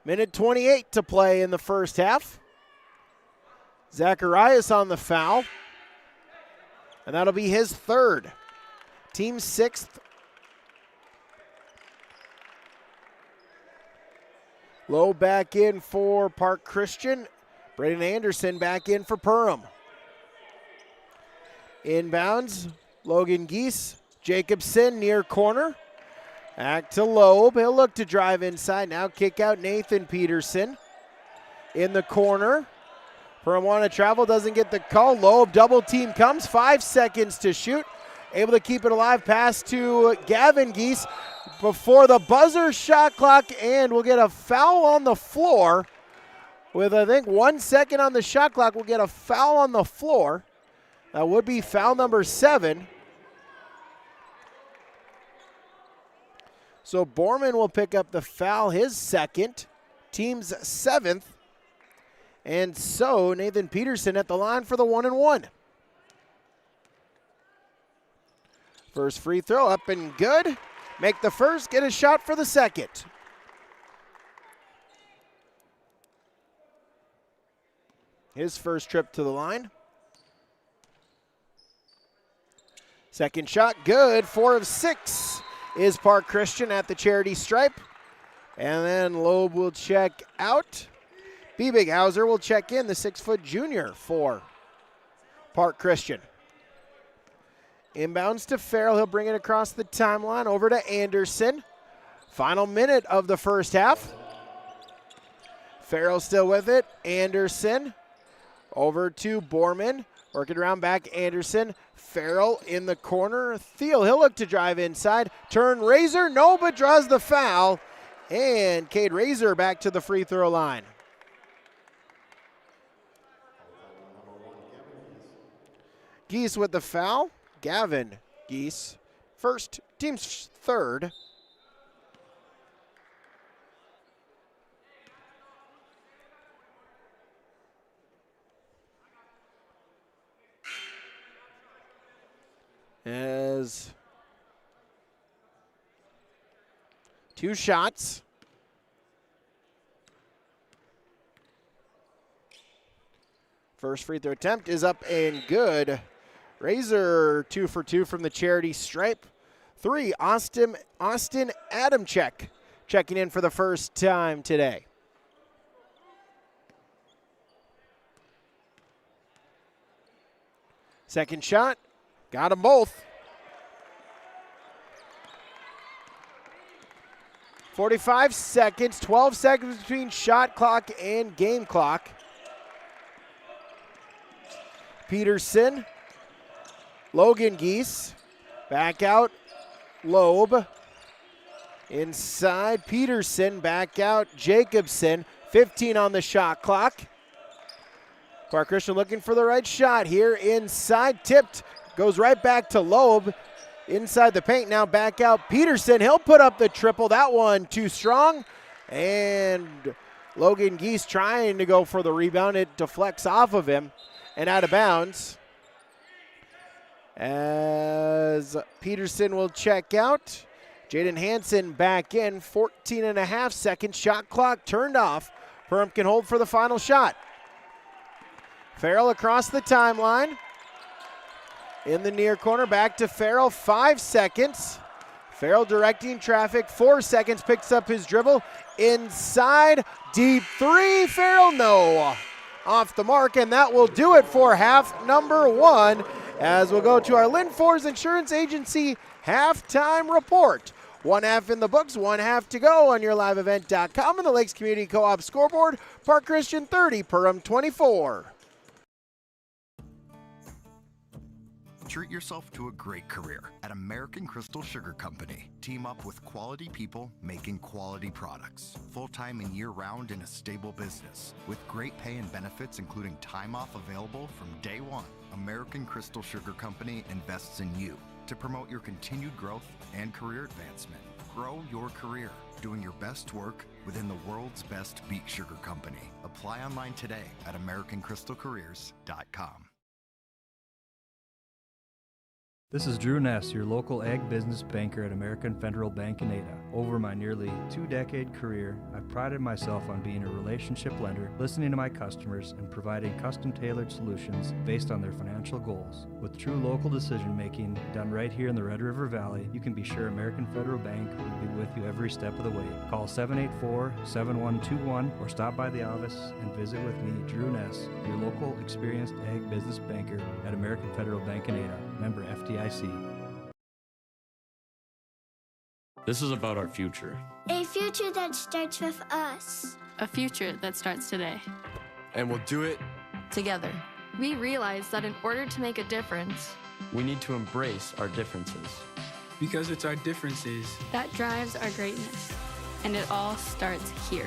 Minute 28 to play in the first half. Zacharias on the foul. And that'll be his third. Team 6th. Low back in for Park Christian. Braden Anderson back in for Perham. Inbounds, Logan Geese. Jacobson near corner. Back to Loeb. He'll look to drive inside. Now kick out Nathan Peterson. In the corner. Perham want to travel, doesn't get the call. Loeb double team comes. 5 seconds to shoot. Able to keep it alive. Pass to Gavin Geese before the buzzer shot clock, and we'll get a foul on the floor. With, I think, 1 second on the shot clock, we'll get a foul on the floor. That would be foul number 7. So Borman will pick up the foul, his second, team's 7th. And so Nathan Peterson at the line for the 1-and-1. First free throw up and good. Make the first, get a shot for the second. His first trip to the line. Second shot, good. 4 of 6 is Park Christian at the charity stripe. And then Loeb will check out. B. Bighauser will check in, the 6-foot junior for Park Christian. Inbounds to Farrell. He'll bring it across the timeline over to Anderson. Final minute of the first half. Farrell still with it. Anderson over to Borman. Working around back, Anderson. Farrell in the corner. Thiel, he'll look to drive inside. Turn Razor, no, but draws the foul. And Cade Razor back to the free throw line. Geese with the foul. Gavin Geese, first, team's third. As 2 shots. First free throw attempt is up and good. Razor 2 for 2 from the charity stripe. 3, Austin Adamczyk checking in for the first time today. Second shot, got them both. 45 seconds, 12 seconds between shot clock and game clock. Peterson. Logan Geese, back out, Loeb, inside, Peterson, back out, Jacobson, 15 on the shot clock. Park Christian looking for the right shot here, inside, tipped, goes right back to Loeb, inside the paint, now back out, Peterson, he'll put up the triple, that one too strong, and Logan Geese trying to go for the rebound, it deflects off of him and out of bounds. As Peterson will check out. Jaden Hansen back in, 14.5 seconds. Shot clock turned off. Perham can hold for the final shot. Farrell across the timeline. In the near corner, back to Farrell, 5 seconds. Farrell directing traffic, 4 seconds, picks up his dribble. Inside, deep 3, Farrell, no. Off the mark, and that will do it for half number 1. As we'll go to our Lynn Fords Insurance Agency halftime report. 1 half in the books, 1 half to go on your liveevent.com and the Lakes Community Co-op scoreboard. Park Christian 30, Perham 24. Treat yourself to a great career at American Crystal Sugar Company. Team up with quality people making quality products. Full-time and year-round in a stable business. With great pay and benefits including time off available from day 1. American Crystal Sugar Company invests in you to promote your continued growth and career advancement. Grow your career, doing your best work within the world's best beet sugar company. Apply online today at AmericanCrystalCareers.com. This is Drew Ness, your local ag business banker at American Federal Bank in Ada. Over my nearly 2-decade career, I've prided myself on being a relationship lender, listening to my customers, and providing custom-tailored solutions based on their financial goals. With true local decision-making done right here in the Red River Valley, you can be sure American Federal Bank will be with you every step of the way. Call 784-7121 or stop by the office and visit with me, Drew Ness, your local experienced ag business banker at American Federal Bank in Ada, member FDIC. This is about our future. A future that starts with us. A future that starts today. And we'll do it together. We realize that in order to make a difference, we need to embrace our differences. Because it's our differences that drives our greatness. And it all starts here.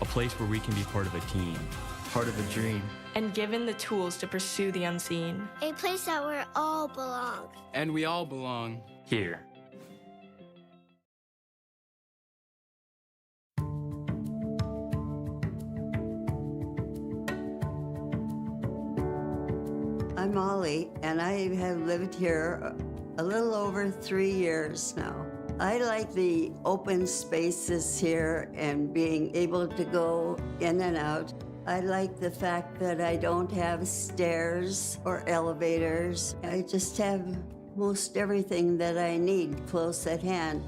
A place where we can be part of a team, part of a dream. And given the tools to pursue the unseen. A place that we all belong. And we all belong here. I'm Molly, and I have lived here a little over 3 years now. I like the open spaces here and being able to go in and out. I like the fact that I don't have stairs or elevators. I just have most everything that I need close at hand.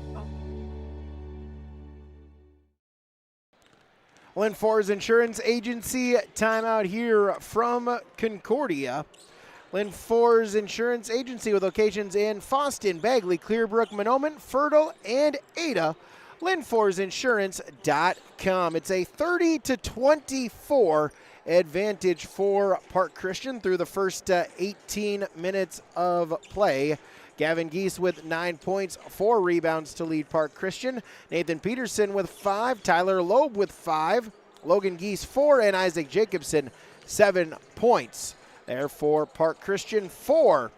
Lynn Forr's Insurance Agency timeout here from Concordia. Lynn Forr's Insurance Agency with locations in Foston, Bagley, Clearbrook, Monoman, Fertile, and Ada. LynnForrsInsurance.com. It's a 30-24 advantage for Park Christian through the first 18 minutes of play. Gavin Geese with 9 points, 4 rebounds to lead Park Christian. Nathan Peterson with 5, Tyler Loeb with 5, Logan Geese 4, and Isaac Jacobson 7 points. There for Park Christian, 4.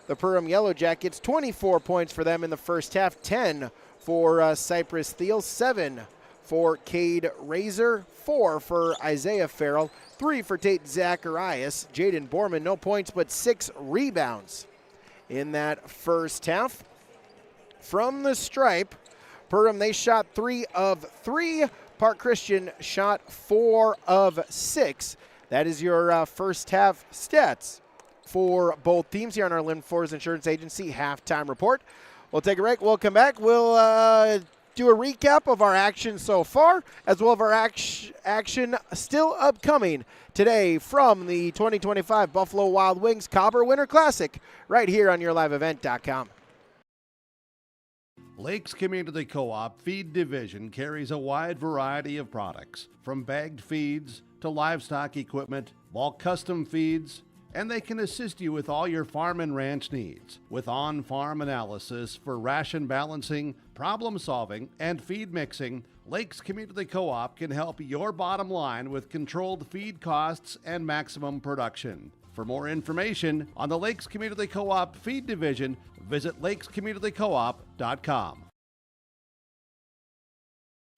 The Perham Yellow Jackets, 24 points for them in the first half, 10 for Cypress Thiel, 7 for Cade Razor, 4 for Isaiah Farrell, 3 for Tate Zacharias. Jaden Borman, no points, but 6 rebounds in that first half. From the stripe, Perham, they shot 3 of 3. Park Christian shot 4 of 6. That is your first half stats for both teams here on our Lynn Forr's Insurance Agency halftime report. We'll take a break. We'll come back. We'll do a recap of our action so far, as well as our action still upcoming today from the 2025 Buffalo Wild Wings Cobber Winter Classic right here on YourLiveEvent.com. Lakes Community Co-op Feed Division carries a wide variety of products, from bagged feeds to livestock equipment, bulk custom feeds, and they can assist you with all your farm and ranch needs with on-farm analysis for ration balancing, problem solving, and feed mixing. Lakes Community Co-op can help your bottom line with controlled feed costs and maximum production. For more information on the Lakes Community Co-op Feed Division, visit lakescommunitycoop.com.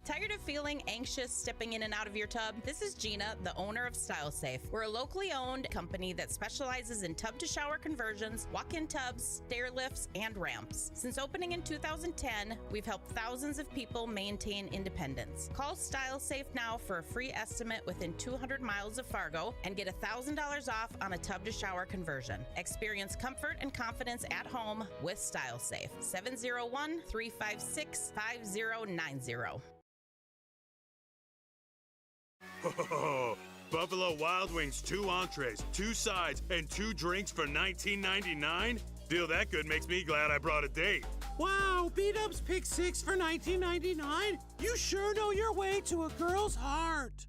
Tired of feeling anxious stepping in and out of your tub? This is Gina, the owner of Style Safe. We're a locally owned company that specializes in tub-to-shower conversions, walk-in tubs, stair lifts, and ramps. Since opening in 2010, we've helped thousands of people maintain independence. Call Style Safe now for a free estimate within 200 miles of Fargo and get $1,000 off on a tub-to-shower conversion. Experience comfort and confidence at home with Style Safe. 701-356-5090. Buffalo Wild Wings, 2 entrees, 2 sides, and 2 drinks for $19.99? Deal that good makes me glad I brought a date. Wow, B-Dubs Pick 6 for $19.99? You sure know your way to a girl's heart.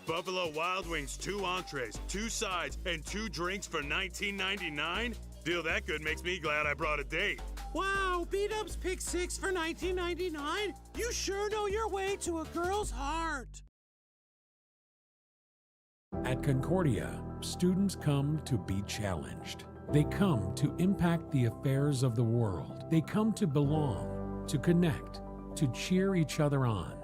Buffalo Wild Wings, 2 entrees, 2 sides, and 2 drinks for $19.99? Deal that good makes me glad I brought a date. Wow, B-Dubs Pick 6 for $19.99? You sure know your way to a girl's heart. At Concordia, students come to be challenged. They come to impact the affairs of the world. They come to belong, to connect, to cheer each other on.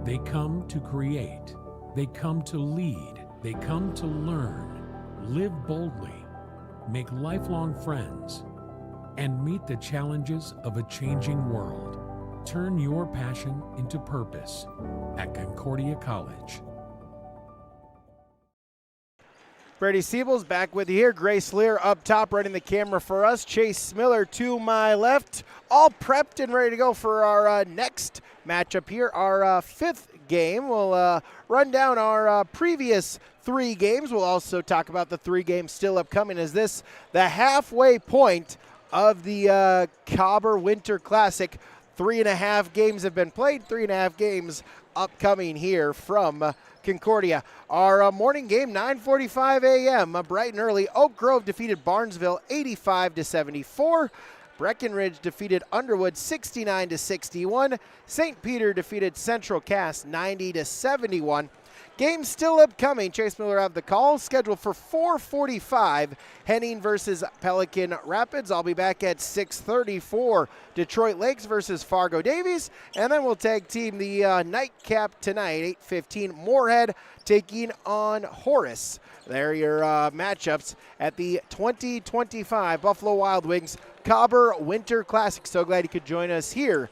They come to create. They come to lead. They come to learn, live boldly, make lifelong friends, and meet the challenges of a changing world. Turn your passion into purpose at Concordia College. Brady Siebel's back with you here. Grace Lear up top running the camera for us. Chase Miller to my left. All prepped and ready to go for our next matchup here, our fifth game. We'll run down our previous 3 games. We'll also talk about the 3 games still upcoming. Is this the halfway point of the Cobber Winter Classic? 3.5 games have been played, 3.5 games upcoming here from Concordia. Our morning game, 9:45 a.m., bright and early. Oak Grove defeated Barnesville 85-74. Breckenridge defeated Underwood 69-61. St. Peter defeated Central Cass 90-71. Game still upcoming. Chase Miller have the call. Scheduled for 4:45. Henning versus Pelican Rapids. I'll be back at 6:30 for Detroit Lakes versus Fargo Davies. And then we'll tag team the nightcap tonight, 8:15. Moorhead taking on Horace. There are your matchups at the 2025 Buffalo Wild Wings Cobber Winter Classic. So glad you could join us here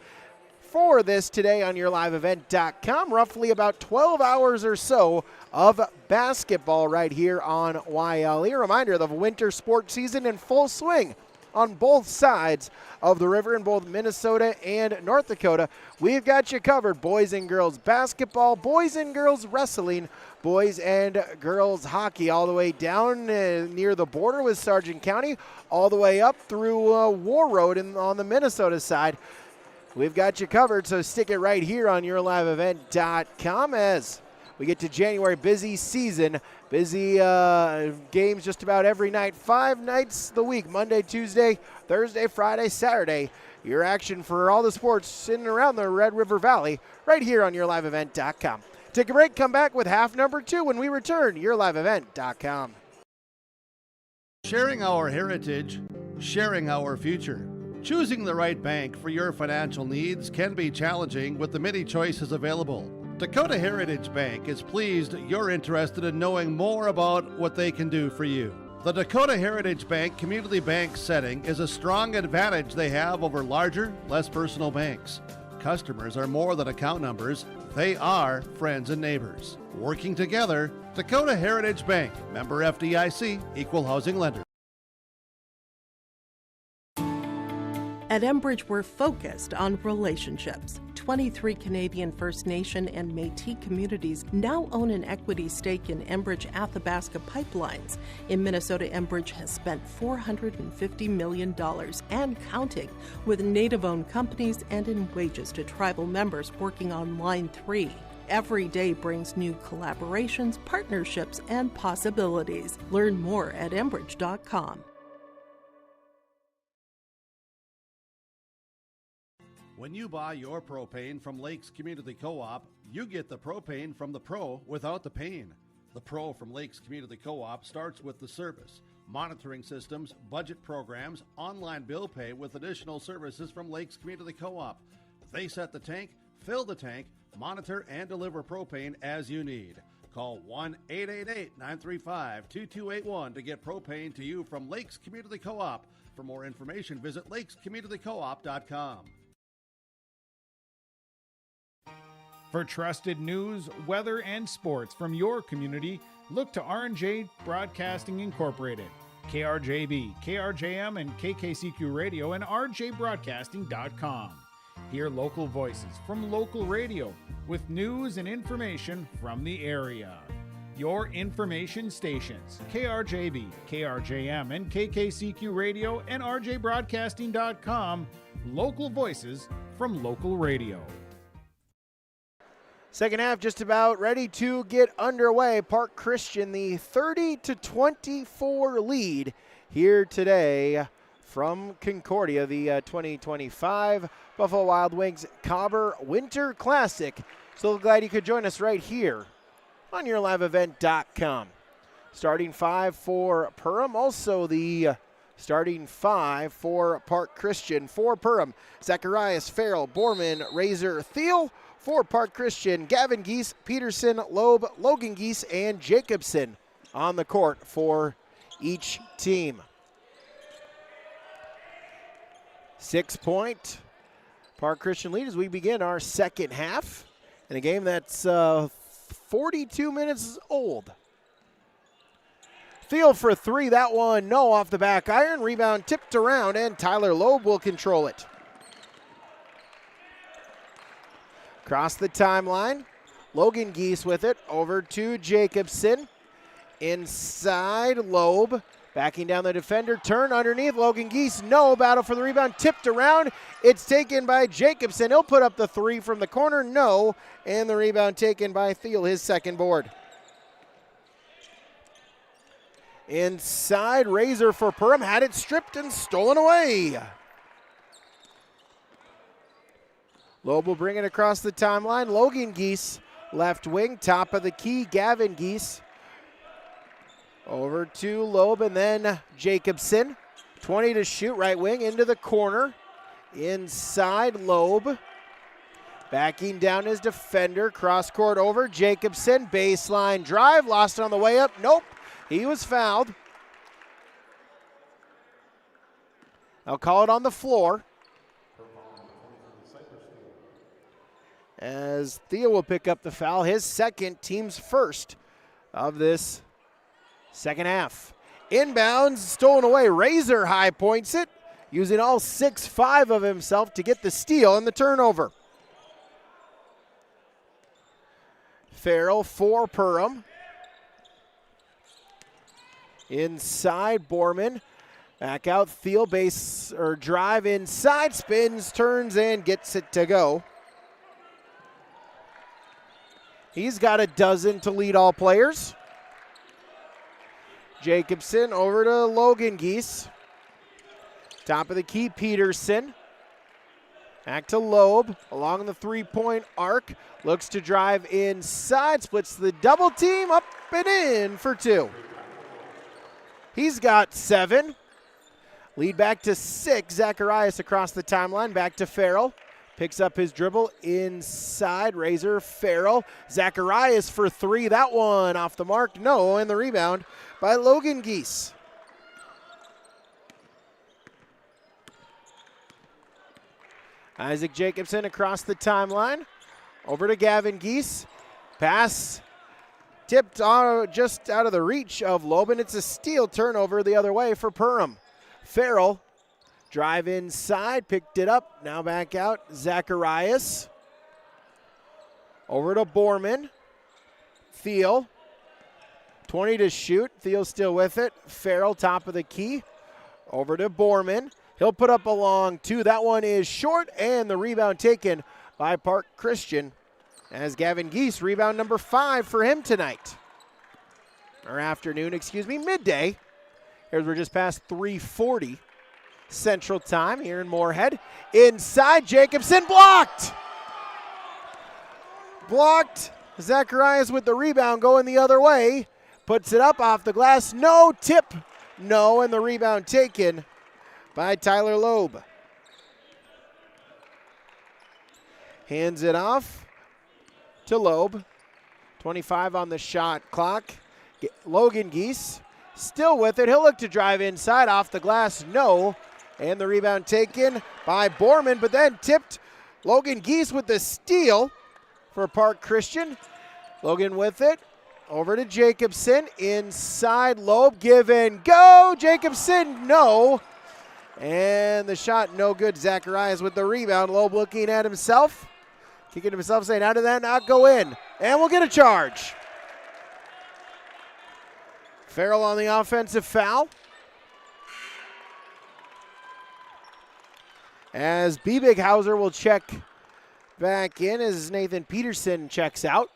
for this today on YourLiveEvent.com. Roughly about 12 hours or so of basketball right here on YLE. A reminder, the winter sports season in full swing on both sides of the river in both Minnesota and North Dakota. We've got you covered. Boys and girls basketball, boys and girls wrestling, boys and girls hockey, all the way down near the border with Sargent County, all the way up through War Road on the Minnesota side. We've got you covered, so stick it right here on YourLiveEvent.com as we get to January. Busy season, busy games just about every night, 5 nights the week, Monday, Tuesday, Thursday, Friday, Saturday. Your action for all the sports in and around the Red River Valley right here on YourLiveEvent.com. Take a break, come back with half number 2 when we return. YourLiveEvent.com. Sharing our heritage, sharing our future. Choosing the right bank for your financial needs can be challenging with the many choices available. Dakota Heritage Bank is pleased you're interested in knowing more about what they can do for you. The Dakota Heritage Bank community bank setting is a strong advantage they have over larger, less personal banks. Customers are more than account numbers, they are friends and neighbors. Working together, Dakota Heritage Bank, member FDIC, equal housing lender. At Enbridge, we're focused on relationships. 23 Canadian First Nation and Métis communities now own an equity stake in Enbridge Athabasca Pipelines. In Minnesota, Enbridge has spent $450 million and counting with Native-owned companies and in wages to tribal members working on Line 3. Every day brings new collaborations, partnerships, and possibilities. Learn more at Enbridge.com. When you buy your propane from Lakes Community Co-op, you get the propane from the pro without the pain. The pro from Lakes Community Co-op starts with the service, monitoring systems, budget programs, online bill pay with additional services from Lakes Community Co-op. They set the tank, fill the tank, monitor and deliver propane as you need. Call 1-888-935-2281 to get propane to you from Lakes Community Co-op. For more information, visit lakescommunitycoop.com. For trusted news, weather, and sports from your community, look to R&J Broadcasting Incorporated, KRJB, KRJM, and KKCQ Radio, and rjbroadcasting.com. Hear local voices from local radio with news and information from the area. Your information stations, KRJB, KRJM, and KKCQ Radio, and rjbroadcasting.com. Local voices from local radio. Second half just about ready to get underway. Park Christian, the 30-24 lead here today from Concordia, the 2025 Buffalo Wild Wings Cobber Winter Classic. So glad you could join us right here on YourLiveEvent.com. Starting 5 for Perham, also the starting 5 for Park Christian. For Perham, Zacharias, Farrell, Borman, Razor, Thiel. For Park Christian, Gavin Geese, Peterson, Loeb, Logan Geese, and Jacobson on the court for each team. 6-point Park Christian lead as we begin our second half in a game that's 42 minutes old. Thiel for three, that one no off the back iron. Rebound tipped around, and Tyler Loeb will control it. Across the timeline, Logan Geese with it, over to Jacobson. Inside, Loeb, backing down the defender, turn underneath, Logan Geese, no, battle for the rebound, tipped around. It's taken by Jacobson. He'll put up the three from the corner, no, and the rebound taken by Thiel, his second board. Inside, Razor for Perham, had it stripped and stolen away. Loeb will bring it across the timeline. Logan Geese, left wing, top of the key, Gavin Geese. Over to Loeb and then Jacobson. 20 to shoot, right wing into the corner. Inside, Loeb. Backing down his defender, cross court over. Jacobson, baseline drive, lost it on the way up. Nope, he was fouled. I'll call it on the floor. As Theo will pick up the foul, his second, team's first of this second half. Inbounds, stolen away. Razor high points it, using all 6'5" of himself to get the steal and the turnover. Farrell for Perham. Inside, Borman. Back out, Thiel, base or drive inside, spins, turns, and gets it to go. He's got a dozen to lead all players. Jacobson over to Logan Geese. Top of the key, Peterson. Back to Loeb along the three-point arc. Looks to drive inside, splits the double team, up and in for two. He's got 7. Lead back to 6. Zacharias across the timeline, back to Farrell. Picks up his dribble inside. Razor, Farrell. Zacharias for 3. That one off the mark. No, and the rebound by Logan Geese. Isaac Jacobson across the timeline. Over to Gavin Geese. Pass tipped just out of the reach of Loeb, and it's a steal turnover the other way for Perham. Farrell. Drive inside, picked it up, now back out. Zacharias. Over to Borman. Thiel. 20 to shoot. Thiel still with it. Farrell, top of the key. Over to Borman. He'll put up a long 2. That one is short, and the rebound taken by Park Christian. As Gavin Geese, rebound number 5 for him tonight. Or afternoon, midday. Here's we're just past 3:40. Central Time here in Moorhead. Inside, Jacobson, blocked. Blocked. Zacharias with the rebound going the other way. Puts it up off the glass. No, tip. No, and the rebound taken by Tyler Loeb. Hands it off to Loeb. 25 on the shot clock. Logan Geese still with it. He'll look to drive inside off the glass. No. And the rebound taken by Borman, but then tipped. Logan Geese with the steal for Park Christian. Logan with it. Over to Jacobson. Inside, Loeb, give and go. Jacobson, no. And the shot, no good. Zacharias with the rebound. Loeb looking at himself. Kicking himself, saying, how did that not go in? And we'll get a charge. Farrell on the offensive foul. As Biebighauser will check back in as Nathan Peterson checks out.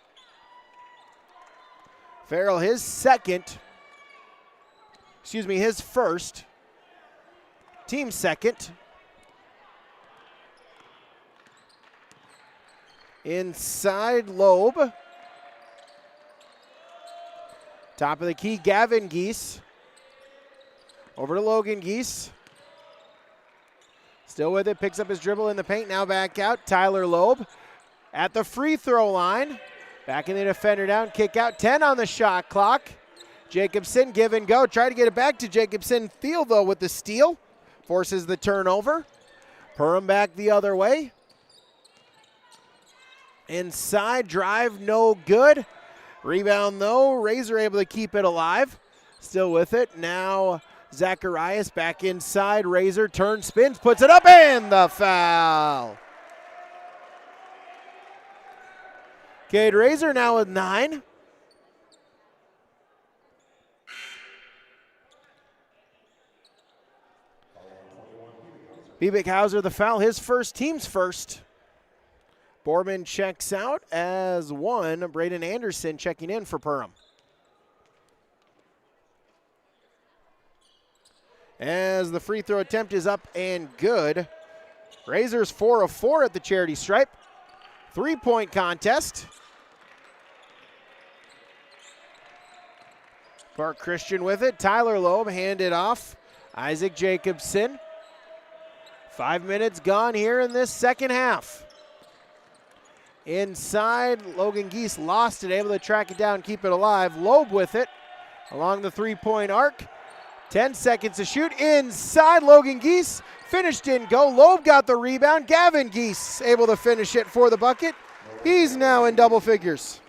Farrell, his first. Team second. Inside, Loeb. Top of the key, Gavin Geese. Over to Logan Geese. Still with it, picks up his dribble in the paint, now back out. Tyler Loeb at the free throw line. Backing the defender down, kick out. 10 on the shot clock. Jacobson, give and go. Try to get it back to Jacobson. Thiel, though, with the steal. Forces the turnover. Perham back the other way. Inside drive, no good. Rebound though, Razor able to keep it alive. Still with it. Now Zacharias back inside. Razor turns, spins, puts it up, and the foul. Cade Razor now with 9. Biebighauser the foul, his first, team's first. Borman checks out as one. Braden Anderson checking in for Perham. As the free throw attempt is up and good. Razors 4 of 4 at the charity stripe. 3-point contest. Park Christian with it. Tyler Loeb handed off. Isaac Jacobson. 5 minutes gone here in this second half. Inside, Logan Geese lost it, able to track it down, keep it alive. Loeb with it along the 3-point arc. 10 seconds to shoot. Inside, Logan Geese finished, didn't go. Loeb got the rebound. Gavin Geese able to finish it for the bucket. He's now in double figures.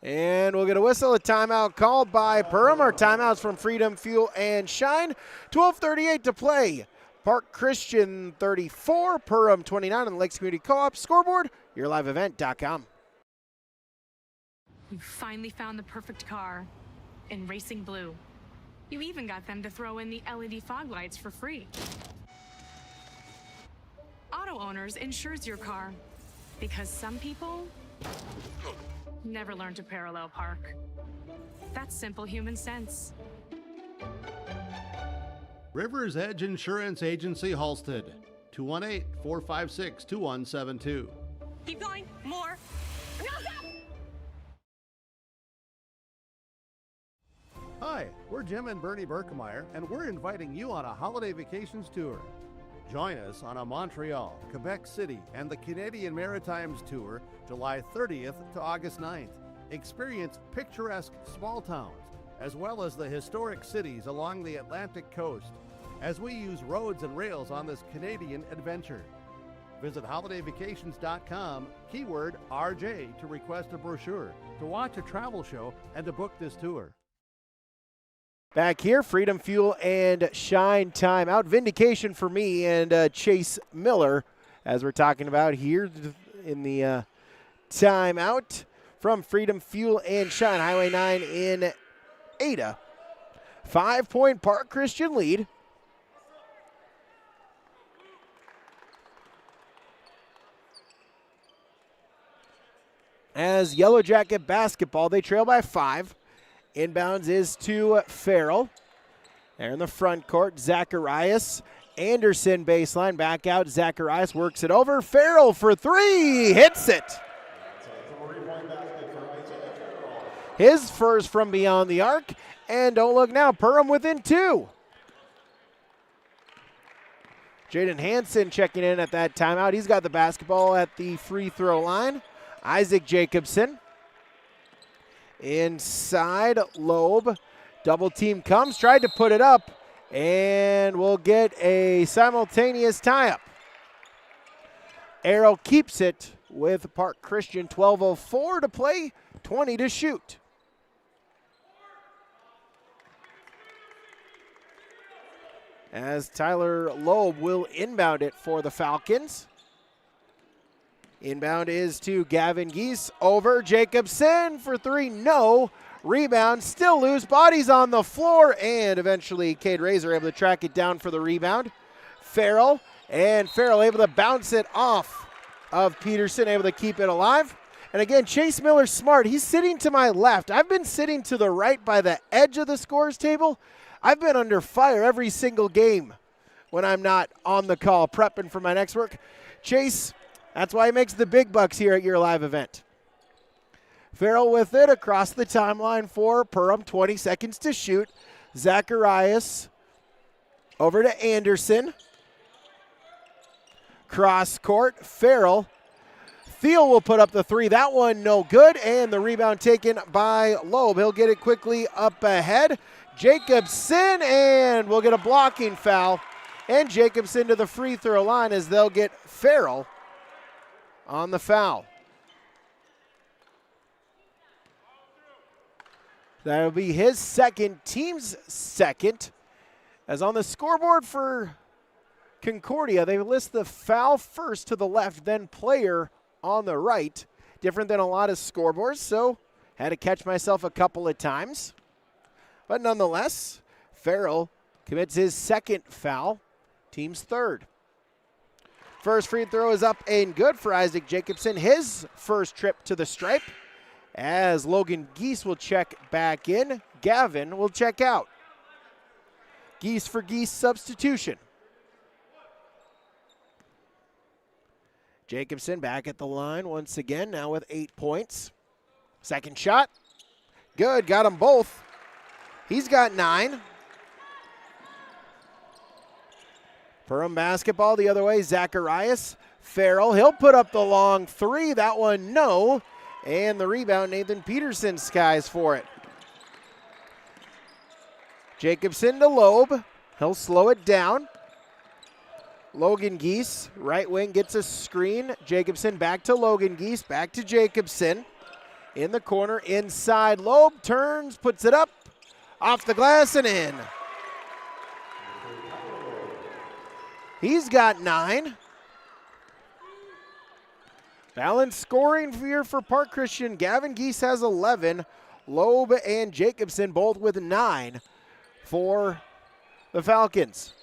And we'll get a whistle, a timeout called by Perham. Our timeouts from Freedom, Fuel, and Shine. 12:38 to play. Park Christian 34, Perham 29 on the Lakes Community Co-op scoreboard, yourliveevent.com. You finally found the perfect car in Racing Blue. You even got them to throw in the LED fog lights for free. Auto Owners insures your car because some people never learn to parallel park. That's simple human sense. River's Edge Insurance Agency, Halstead, 218-456-2172. Keep going, more. No, stop! Hi, we're Jim and Bernie Berkemeyer, and we're inviting you on a holiday vacations tour. Join us on a Montreal, Quebec City, and the Canadian Maritimes tour, July 30th to August 9th. Experience picturesque small towns, as well as the historic cities along the Atlantic coast, as we use roads and rails on this Canadian adventure. Visit holidayvacations.com, keyword RJ, to request a brochure, to watch a travel show, and to book this tour. Back here, Freedom, Fuel, and Shine timeout. Vindication for me and Chase Miller, as we're talking about here in the timeout from Freedom, Fuel, and Shine. Highway 9 in Ada. 5-point Park Christian lead. As Yellow Jacket basketball, they trail by 5. Inbounds is to Farrell. There in the front court, Zacharias. Anderson baseline, back out. Zacharias works it over. Farrell for 3, hits it. His first from beyond the arc. And don't look now, Perham within 2. Jaden Hansen checking in at that timeout. He's got the basketball at the free throw line. Isaac Jacobson. Inside, Loeb. Double team comes, tried to put it up, and we'll get a simultaneous tie-up. Arrow keeps it with Park Christian. 12:04 to play, 20 to shoot. As Tyler Loeb will inbound it for the Falcons. Inbound is to Gavin Geese. Over Jacobson for 3. No. Rebound. Still loose. Bodies on the floor. And eventually Cade Razor able to track it down for the rebound. Farrell. And Farrell able to bounce it off of Peterson. Able to keep it alive. And again, Chase Miller smart. He's sitting to my left. I've been sitting to the right by the edge of the scores table. I've been under fire every single game when I'm not on the call prepping for my next work. Chase, that's why he makes the big bucks here at your live event. Farrell with it across the timeline for Perham. 20 seconds to shoot. Zacharias over to Anderson. Cross court. Farrell. Thiel will put up the 3. That one no good. And the rebound taken by Loeb. He'll get it quickly up ahead. Jacobson, and we'll get a blocking foul. and Jacobson to the free throw line as they'll get Farrell on the foul. That'll be his second, team's second. As on the scoreboard for Concordia, they list the foul first to the left, then player on the right. Different than a lot of scoreboards, so had to catch myself a couple of times. But nonetheless, Farrell commits his second foul, team's third. First free throw is up and good for Isaac Jacobson, his first trip to the stripe. As Logan Geese will check back in, Gavin will check out. Geese for Geese substitution. Jacobson back at the line once again, now with 8 points. Second shot, good, got them both. He's got 9. Perham basketball the other way, Zacharias. Farrell, he'll put up the long 3, that one no. And the rebound, Nathan Peterson skies for it. Jacobson to Loeb. He'll slow it down. Logan Geese, right wing, gets a screen. Jacobson back to Logan Geese, back to Jacobson. In the corner, inside. Loeb turns, puts it up, off the glass and in. He's got 9. Balanced scoring here for Park Christian. Gavin Geese has 11. Loeb and Jacobson both with 9 for the Falcons.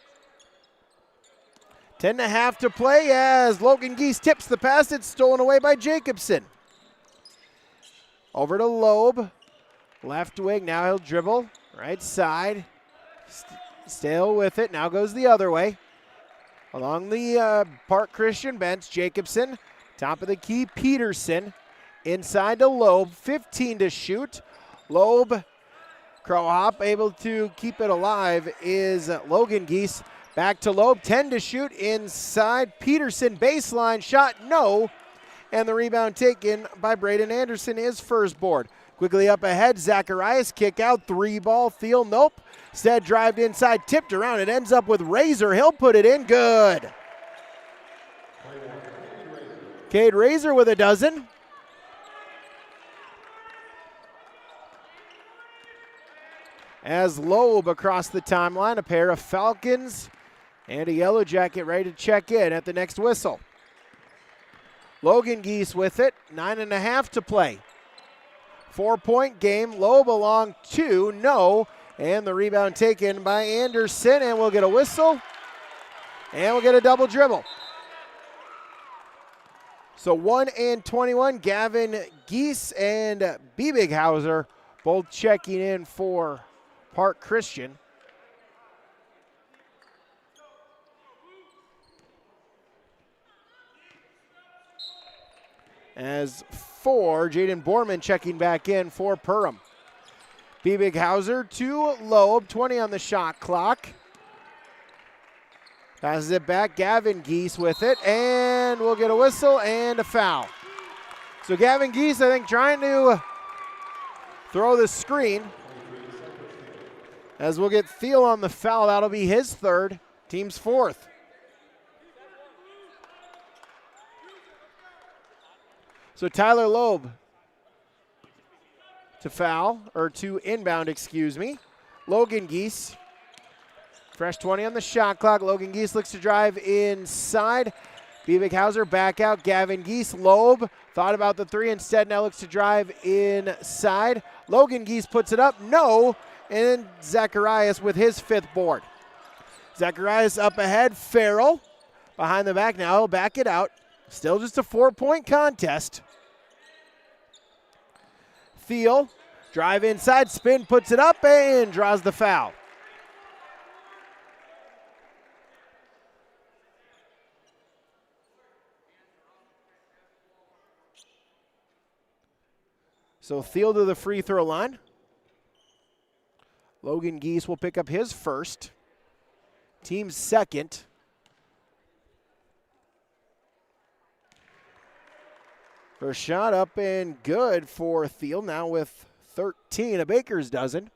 10.5 to play as Logan Geese tips the pass. It's stolen away by Jacobson. Over to Loeb. Left wing, now he'll dribble. Right side. Still with it, now goes the other way. Along the Park Christian bench, Jacobson. Top of the key, Peterson. Inside to Loeb, 15 to shoot. Loeb, crow hop, able to keep it alive is Logan Geese. Back to Loeb, 10 to shoot. Inside, Peterson, baseline shot, no. And the rebound taken by Braden Anderson, his first board. Quickly up ahead, Zacharias, kick out, 3-ball, Thiel, nope. Instead, drived inside, tipped around, it ends up with Razor. He'll put it in, good. Cade Razor with a dozen. As Loeb across the timeline, a pair of Falcons and a Yellow Jacket ready to check in at the next whistle. Logan Geese with it, 9.5 to play. 4-point game, Loeb along 2, no. And the rebound taken by Anderson, and we'll get a whistle. And we'll get a double dribble. So 1 and 21, Gavin Geese and B. Bighauser both checking in for Park Christian. As for Jaden Borman checking back in for Perham. B. Bighauser to Loeb, 20 on the shot clock. Passes it back, Gavin Geese with it, and we'll get a whistle and a foul. So Gavin Geese, I think, trying to throw the screen. As we'll get Thiel on the foul, that'll be his third, team's fourth. So Tyler Loeb to foul, or to inbound, excuse me. Logan Geese. Fresh 20 on the shot clock. Logan Geese looks to drive inside. B. Bighauser back out. Gavin Geese. Loeb thought about the 3 instead. Now looks to drive inside. Logan Geese puts it up. No. And Zacharias with his 5th board. Zacharias up ahead. Farrell behind the back. Now he'll back it out. Still just a 4-point contest. Thiel, drive inside, spin, puts it up, and draws the foul. So Thiel to the free throw line. Logan Geese will pick up his first. Team's second. First shot up and good for Thiel, now with 13, a baker's dozen.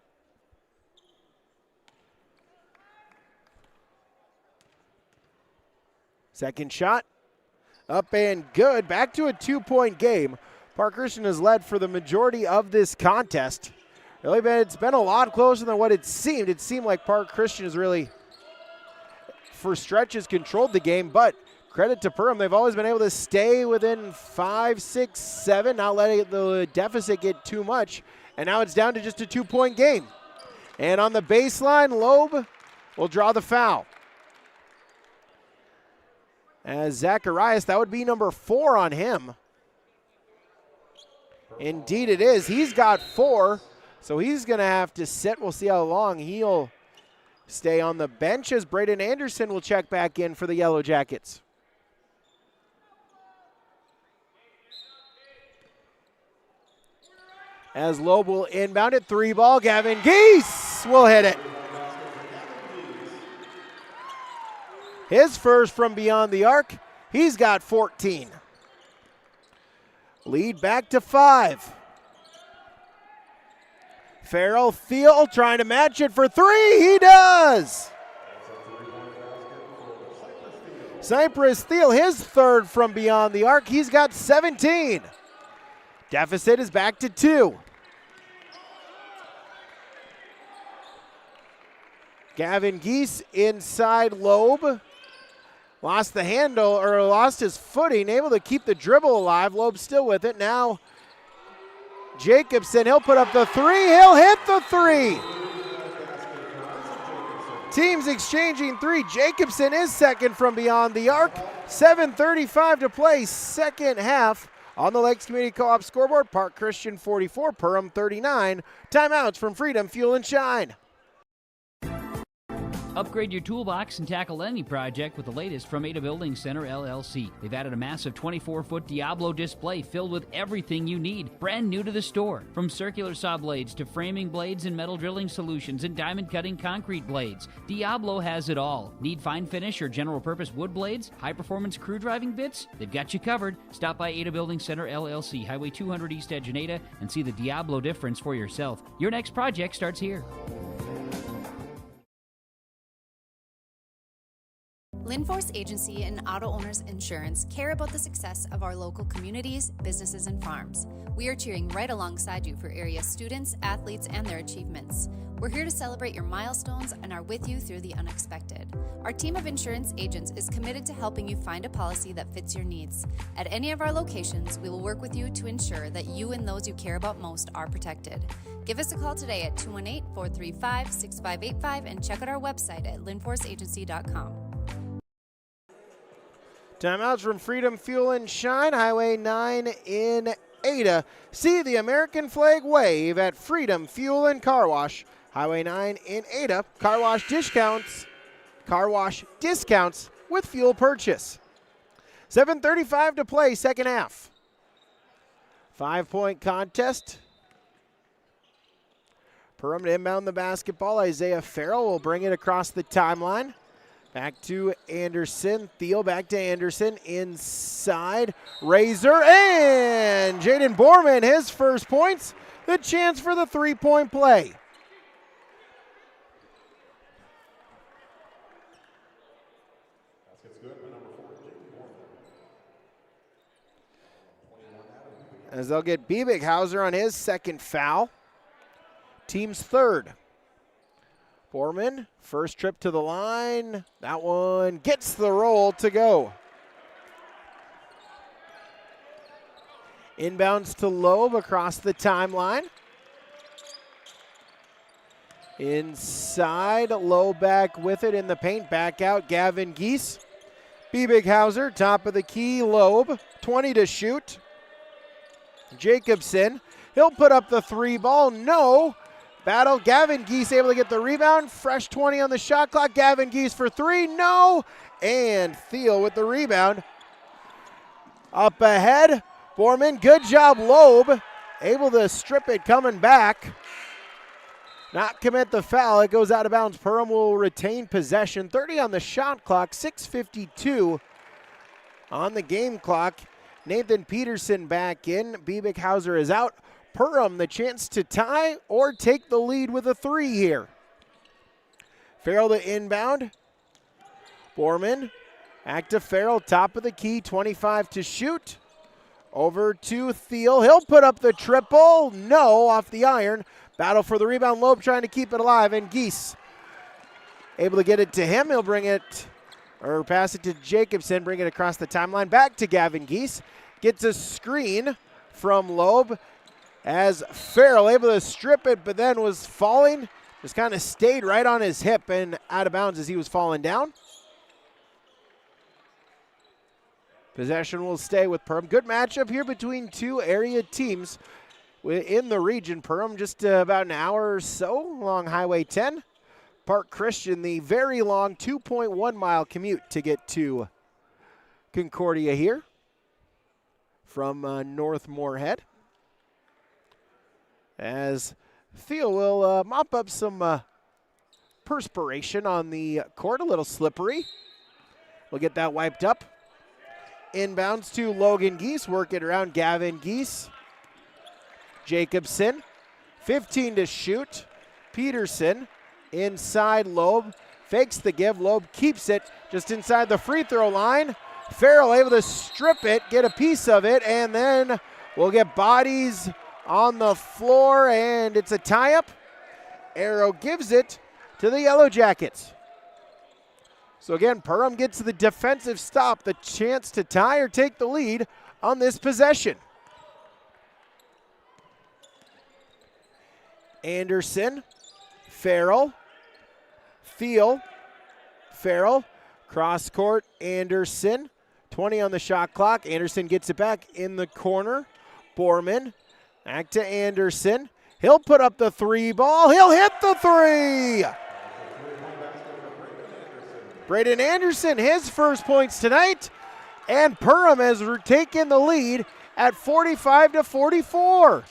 Second shot, up and good. Back to a 2-point game. Park Christian has led for the majority of this contest. It's been a lot closer than what it seemed. It seemed like Park Christian has really, for stretches, controlled the game, but credit to Perham. They've always been able to stay within 5, 6, 7, not letting the deficit get too much, and now it's down to just a 2-point game. And on the baseline, Loeb will draw the foul. As Zacharias, that would be number 4 on him. Indeed it is. He's got 4, so he's going to have to sit. We'll see how long he'll stay on the bench as Braden Anderson will check back in for the Yellow Jackets. As Loeb will inbound it, 3-ball. Gavin Geese will hit it. His first from beyond the arc. He's got 14. Lead back to 5. Farrell Thiel trying to match it for 3. He does. Cypress Thiel, his third from beyond the arc. He's got 17. Deficit is back to 2. Gavin Geese inside Loeb. Lost the handle, or lost his footing, able to keep the dribble alive. Loeb still with it. Now Jacobson, he'll put up the 3. He'll hit the 3. Teams exchanging 3. Jacobson is second from beyond the arc. 7:35 to play, second half. On the Lakes Community Co-op scoreboard, Park Christian 44, Perham 39. Timeouts from Freedom Fuel and Shine. Upgrade your toolbox and tackle any project with the latest from Ada Building Center, LLC. They've added a massive 24-foot Diablo display filled with everything you need, brand new to the store. From circular saw blades to framing blades and metal drilling solutions and diamond cutting concrete blades, Diablo has it all. Need fine finish or general purpose wood blades, high-performance crew driving bits? They've got you covered. Stop by Ada Building Center, LLC, Highway 200 East Edge in Ada, and see the Diablo difference for yourself. Your next project starts here. Linforce Agency and Auto Owners Insurance care about the success of our local communities, businesses, and farms. We are cheering right alongside you for area students, athletes, and their achievements. We're here to celebrate your milestones and are with you through the unexpected. Our team of insurance agents is committed to helping you find a policy that fits your needs. At any of our locations, we will work with you to ensure that you and those you care about most are protected. Give us a call today at 218-435-6585 and check out our website at linforceagency.com. Timeouts from Freedom Fuel and Shine, Highway 9 in Ada. See the American flag wave at Freedom Fuel and Car Wash, Highway 9 in Ada. Car wash discounts with fuel purchase. 7:35 to play, second half. 5-point contest. Perham to inbound the basketball. Isaiah Farrell will bring it across the timeline. Back to Anderson. Thiel back to Anderson. Inside. Razor. And Jaden Borman, his first points. The chance for the 3-point play. As they'll get Biebighauser on his second foul. Team's third. Borman, first trip to the line. That one gets the roll to go. Inbounds to Loeb across the timeline. Inside, Loeb back with it in the paint. Back out, Gavin Geese. Biebighauser, top of the key, Loeb. 20 to shoot. Jacobson, he'll put up the 3-ball. No. Battle, Gavin Geese able to get the rebound. Fresh 20 on the shot clock. Gavin Geese for 3, no. And Thiel with the rebound. Up ahead, Borman, good job, Loeb. Able to strip it coming back. Not commit the foul, it goes out of bounds. Perham will retain possession. 30 on the shot clock, 6:52 on the game clock. Nathan Peterson back in, Biebighauser is out. Perham the chance to tie or take the lead with a 3 here. Farrell to inbound. Borman Back to Farrell, top of the key, 25 to shoot. Over to Thiel. He'll put up the triple. No, off the iron. Battle for the rebound. Loeb trying to keep it alive, and Geese able to get it to him. He'll bring it, or pass it to Jacobson, bring it across the timeline. Back to Gavin Geese. Gets a screen from Loeb as Farrell able to strip it, but then was falling. Just kind of stayed right on his hip and out of bounds as he was falling down. Possession will stay with Perham. Good matchup here between two area teams in the region. Perham just about an hour or so along Highway 10. Park Christian, the very long 2.1 mile commute to get to Concordia here from North Moorhead. As Theo will mop up some perspiration on the court, a little slippery. We'll get that wiped up. Inbounds to Logan Geese, work it around Gavin Geese. Jacobson, 15 to shoot. Peterson, inside Loeb, fakes the give. Loeb keeps it just inside the free throw line. Farrell able to strip it, get a piece of it, and then we'll get bodies on the floor, and it's a tie-up. Arrow gives it to the Yellow Jackets. So again, Perham gets the defensive stop, the chance to tie or take the lead on this possession. Anderson, Farrell, Thiel, Farrell, cross court, Anderson, 20 on the shot clock. Anderson gets it back in the corner. Borman, back to Anderson. He'll put up the three ball. He'll hit the three. Braden Anderson, his first points tonight, and Perham has taken the lead at 45 to 44.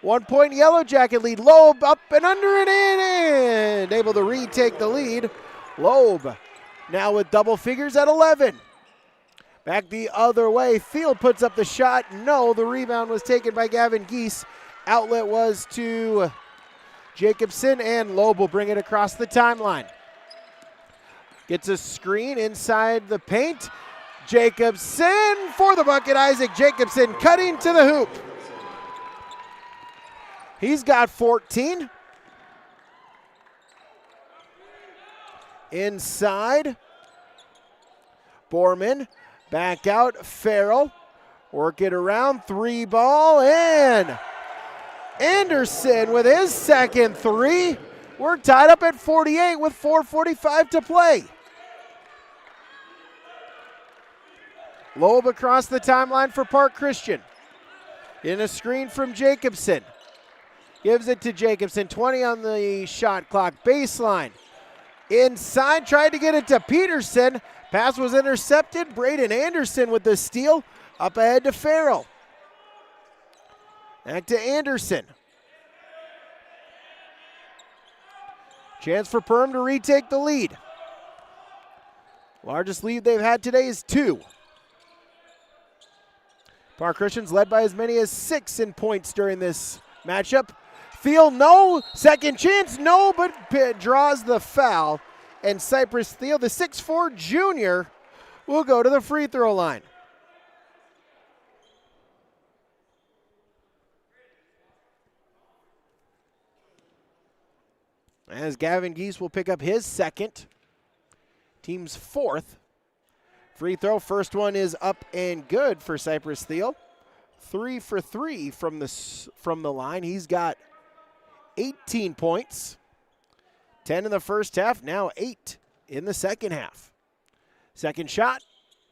1 point Yellow Jacket lead. Loeb up and under and in, and able to retake the lead. Loeb now with double figures at 11. Back the other way, Thiel puts up the shot. No, the rebound was taken by Gavin Geese. Outlet was to Jacobson, and Loeb will bring it across the timeline. Gets a screen inside the paint. Jacobson for the bucket. Isaac Jacobson cutting to the hoop. He's got 14. Inside. Borman. Back out. Farrell. Work it around. Three ball. And Anderson with his second three. We're tied up at 48 with 4:45 to play. Loeb across the timeline for Park Christian. In a screen from Jacobson. Gives it to Jacobson, 20 on the shot clock, baseline. Inside, tried to get it to Peterson. Pass was intercepted. Braden Anderson with the steal. Up ahead to Farrell. Back to Anderson. Chance for Perham to retake the lead. Largest lead they've had today is 2. Park Christian's led by as many as 6 in points during this matchup. Thiel, no. Second chance, no, but draws the foul. And Cypress Thiel, the 6'4 junior, will go to the free throw line. As Gavin Geese will pick up his second, team's fourth. Free throw, first one is up and good for Cypress Thiel. 3 for 3 from the line. He's got 18 points. 10 in the first half, now 8 in the second half. Second shot,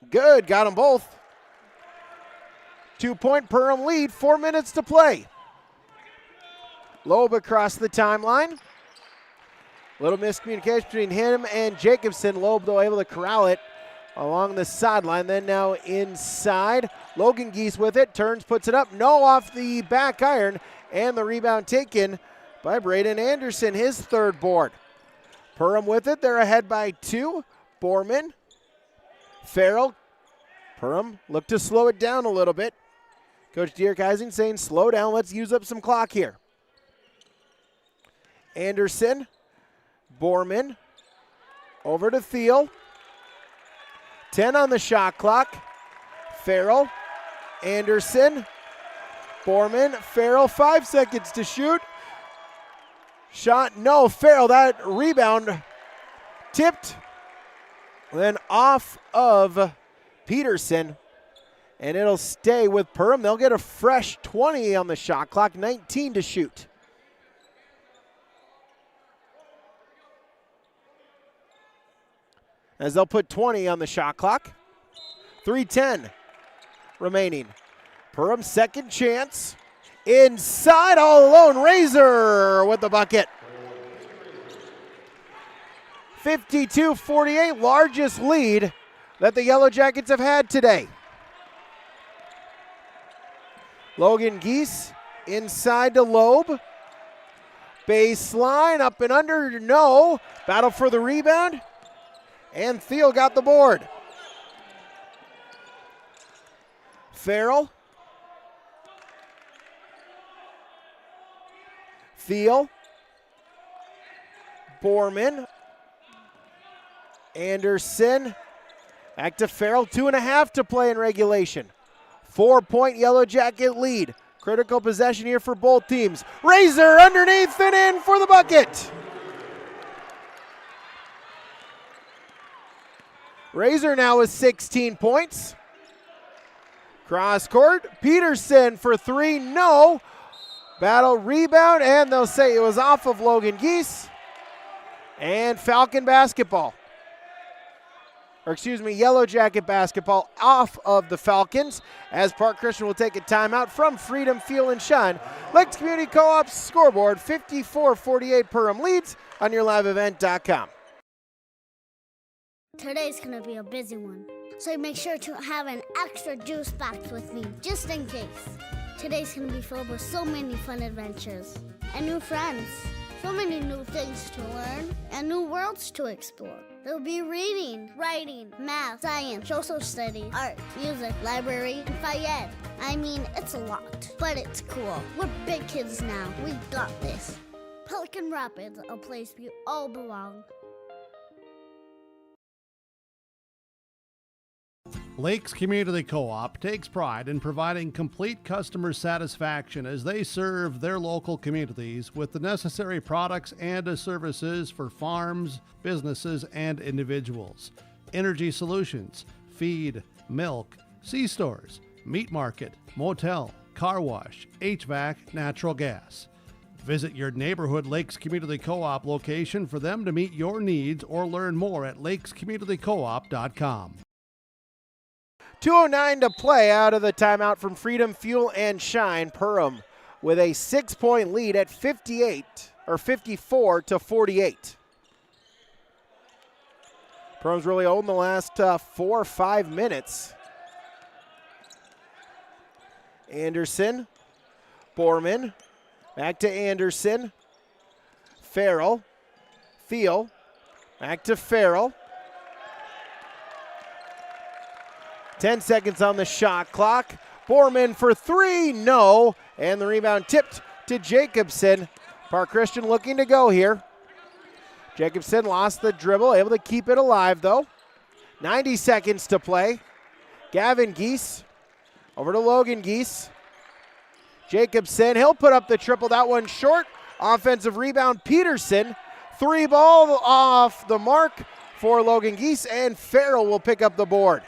good, got them both. 2-point Perham lead, 4 minutes to play. Loeb across the timeline. Little miscommunication between him and Jacobson. Loeb, though, able to corral it along the sideline. Then now inside. Logan Geese with it. Turns, puts it up. No, off the back iron. And the rebound taken by Braden Anderson, his third board. Perham with it. They're ahead by 2. Borman. Farrell. Perham look to slow it down a little bit. Coach Dierkeising saying slow down. Let's use up some clock here. Anderson. Borman. Over to Thiel. 10 on the shot clock. Farrell, Anderson, Borman, Farrell, 5 seconds to shoot. Shot, no, Farrell, that rebound tipped, then off of Peterson, and it'll stay with Perham. They'll get a fresh 20 on the shot clock, 19 to shoot. As they'll put 20 on the shot clock. 3:10 remaining. Perham, second chance. Inside, all alone, Razor with the bucket. 52-48, largest lead that the Yellow Jackets have had today. Logan Geese inside to Loeb. Baseline, up and under, no. Battle for the rebound. And Thiel got the board. Farrell. Thiel. Borman. Anderson. Back to Farrell. 2.5 to play in regulation. 4-point Yellow Jacket lead. Critical possession here for both teams. Razor underneath and in for the bucket. Razor now with 16 points. Cross court. Peterson for 3. No. Battle rebound, and they'll say it was off of Logan Geese. And Falcon basketball. Or excuse me, Yellow Jacket basketball off of the Falcons as Park Christian will take a timeout from Freedom Fuel and Shine. Lakes Community Co-op's scoreboard, 54-48 Perham leads on yourliveevent.com. Today's gonna be a busy one, so make sure to have an extra juice box with me, just in case. Today's gonna be filled with so many fun adventures and new friends. So many new things to learn and new worlds to explore. There'll be reading, writing, math, science, social studies, art, music, library, and Fayette. I mean, it's a lot, but it's cool. We're big kids now. We got this. Pelican Rapids, a place we all belong. Lakes Community Co-op takes pride in providing complete customer satisfaction as they serve their local communities with the necessary products and services for farms, businesses, and individuals. Energy solutions, feed, milk, C-stores, meat market, motel, car wash, HVAC, natural gas. Visit your neighborhood Lakes Community Co-op location for them to meet your needs or learn more at lakescommunitycoop.com. 2:09 to play out of the timeout from Freedom Fuel and Shine. Perham with a 6-point lead at 54-48. Perham's really owned the last 4 or 5 minutes. Anderson, Borman, back to Anderson, Farrell, Thiel, back to Farrell. 10 seconds on the shot clock. Borman for 3, no. And the rebound tipped to Jacobson. Park Christian looking to go here. Jacobson lost the dribble, able to keep it alive though. 90 seconds to play. Gavin Geese over to Logan Geese. Jacobson, he'll put up the triple, that one short. Offensive rebound, Peterson. 3 ball off the mark for Logan Geese, and Farrell will pick up the board.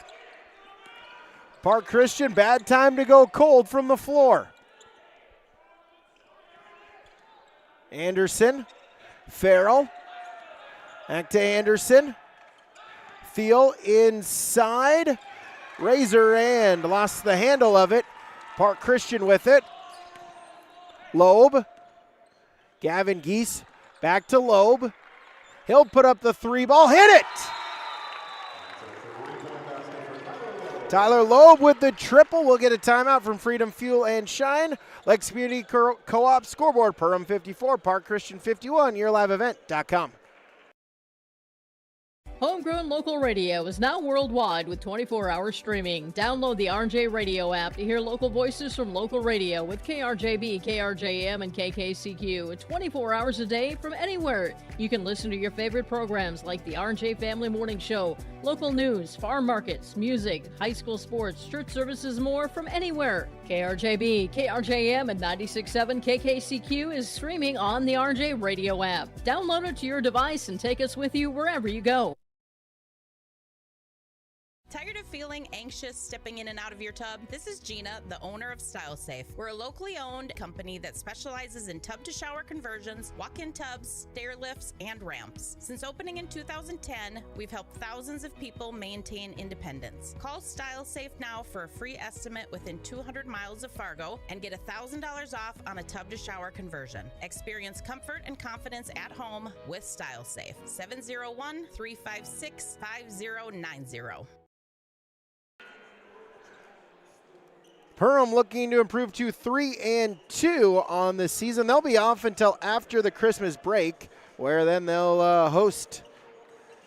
Park Christian, bad time to go cold from the floor. Anderson, Farrell, back to Anderson. Thiel inside. Razor and lost the handle of it. Park Christian with it. Loeb. Gavin Geese back to Loeb. He'll put up the 3 ball, hit it! Tyler Loeb with the triple. We'll get a timeout from Freedom Fuel and Shine. Lakes Community Co-op scoreboard, Perham 54, Park Christian 51, yourliveevent.com. Homegrown local radio is now worldwide with 24-hour streaming. Download the RJ Radio app to hear local voices from local radio with KRJB, KRJM, and KKCQ 24 hours a day from anywhere. You can listen to your favorite programs like the RJ Family Morning Show, local news, farm markets, music, high school sports, church services, more from anywhere. KRJB, KRJM, and 96.7 KKCQ is streaming on the RJ Radio app. Download it to your device and take us with you wherever you go. Tired of feeling anxious stepping in and out of your tub? This is Gina, the owner of Style Safe. We're a locally owned company that specializes in tub to shower conversions, walk-in tubs, stair lifts, and ramps. Since opening in 2010, we've helped thousands of people maintain independence. Call Style Safe now for a free estimate within 200 miles of Fargo and get $1,000 off on a tub to shower conversion. Experience comfort and confidence at home with Style Safe. 701-356-5090. Perham looking to improve to 3-2 on the season. They'll be off until after the Christmas break, where then they'll host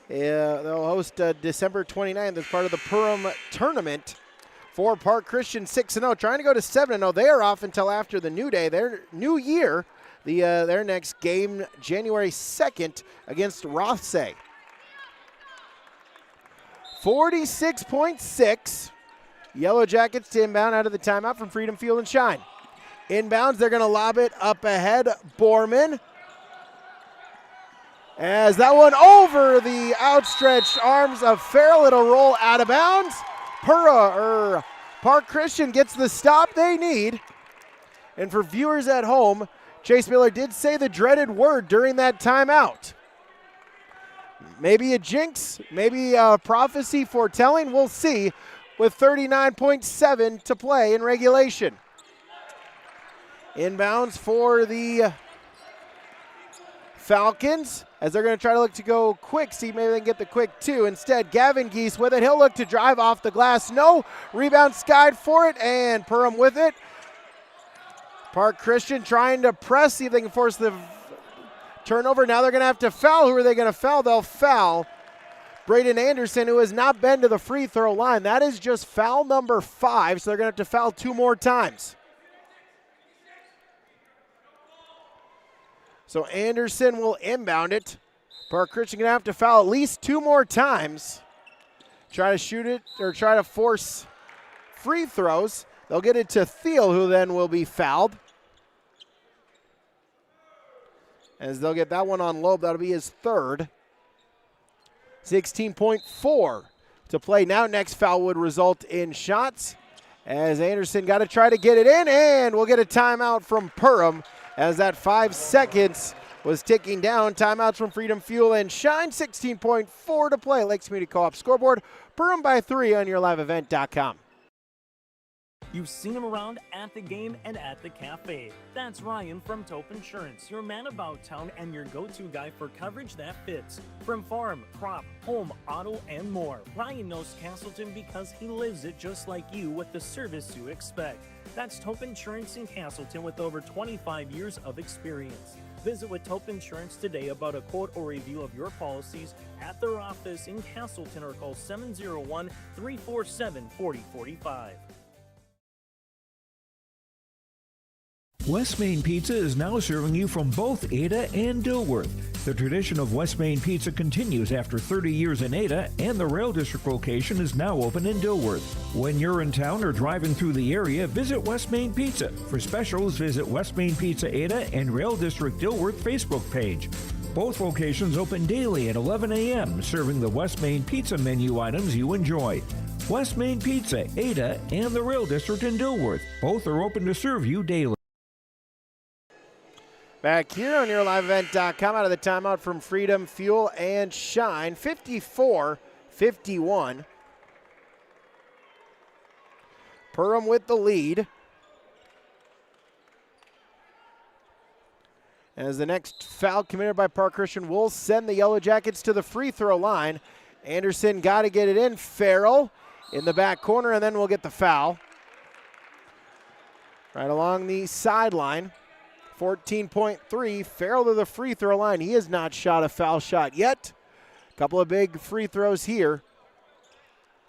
December 29th as part of the Perham tournament. For Park Christian, 6-0, trying to go to 7-0. They are off until after the new day, their new year. Their next game, January 2nd, against Rothsay. 46.6. Yellow Jackets to inbound out of the timeout from Freedom Fuel and Shine. Inbounds, they're going to lob it up ahead. Borman. As that one over the outstretched arms of Farrell, it'll roll out of bounds. Park Christian gets the stop they need. And for viewers at home, Chase Miller did say the dreaded word during that timeout. Maybe a jinx, maybe a prophecy foretelling, we'll see. With 39.7 to play in regulation. Inbounds for the Falcons as they're going to try to look to go quick, see maybe they can get the quick two. Instead, Gavin Geese with it. He'll look to drive off the glass. No. Rebound skied for it, and Perham with it. Park Christian trying to press, see if they can force the turnover. Now they're going to have to foul. Who are they going to foul? They'll foul Braden Anderson, who has not been to the free throw line. That is just foul number 5, so they're going to have to foul 2 more times. So Anderson will inbound it. Park Christian going to have to foul at least 2 more times. Try to shoot it or try to force free throws. They'll get it to Thiel, who then will be fouled. As they'll get that one on Loeb. That'll be his 3rd. 16.4 to play. Now next foul would result in shots as Anderson got to try to get it in, and we'll get a timeout from Perham as that 5 seconds was ticking down. Timeouts from Freedom Fuel and Shine. 16.4 to play. Lakes Community Co-op scoreboard. Perham by 3 on yourliveevent.com. You've seen him around at the game and at the cafe. That's Ryan from Taupe Insurance, your man about town and your go-to guy for coverage that fits. From farm, crop, home, auto, and more. Ryan knows Castleton because he lives it just like you with the service you expect. That's Taupe Insurance in Castleton with over 25 years of experience. Visit with Taupe Insurance today about a quote or review of your policies at their office in Castleton or call 701-347-4045. West Main Pizza is now serving you from both Ada and Dilworth. The tradition of West Main Pizza continues after 30 years in Ada, and the Rail District location is now open in Dilworth. When you're in town or driving through the area, visit West Main Pizza. For specials, visit West Main Pizza Ada and Rail District Dilworth Facebook page. Both locations open daily at 11 a.m., serving the West Main Pizza menu items you enjoy. West Main Pizza, Ada, and the Rail District in Dilworth. Both are open to serve you daily. Back here on yourliveevent.com out of the timeout from Freedom Fuel and Shine. 54-51. Perham with the lead. As the next foul committed by Park Christian will send the Yellow Jackets to the free throw line. Anderson got to get it in. Farrell in the back corner, and then we'll get the foul. Right along the sideline. 14.3, Farrell to the free throw line. He has not shot a foul shot yet. Couple of big free throws here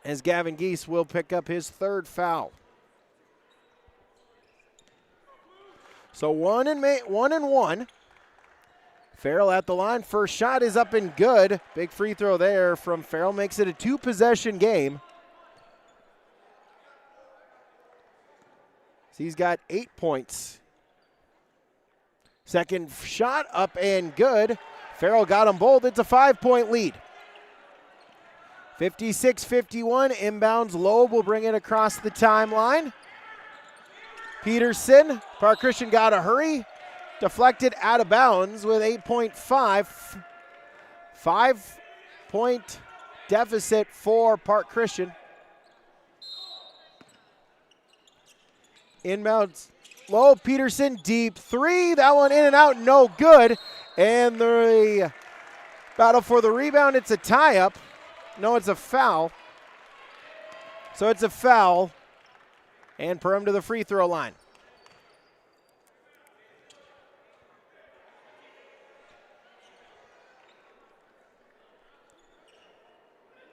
as Gavin Geese will pick up his third foul. So 1 and 1. Farrell at the line. First shot is up and good. Big free throw there from Farrell. Makes it a 2-possession game. So he's got 8 points. Second shot up and good. Farrell got them both. It's a 5-point lead. 56-51. Inbounds. Loeb will bring it across the timeline. Peterson. Park Christian got to hurry. Deflected out of bounds with 8.5. 5-point deficit for Park Christian. Inbounds. Low. Peterson. Deep three. That one in and out. No good. And the battle for the rebound. It's a tie-up. No, it's a foul. So it's a foul. And Perham to the free throw line.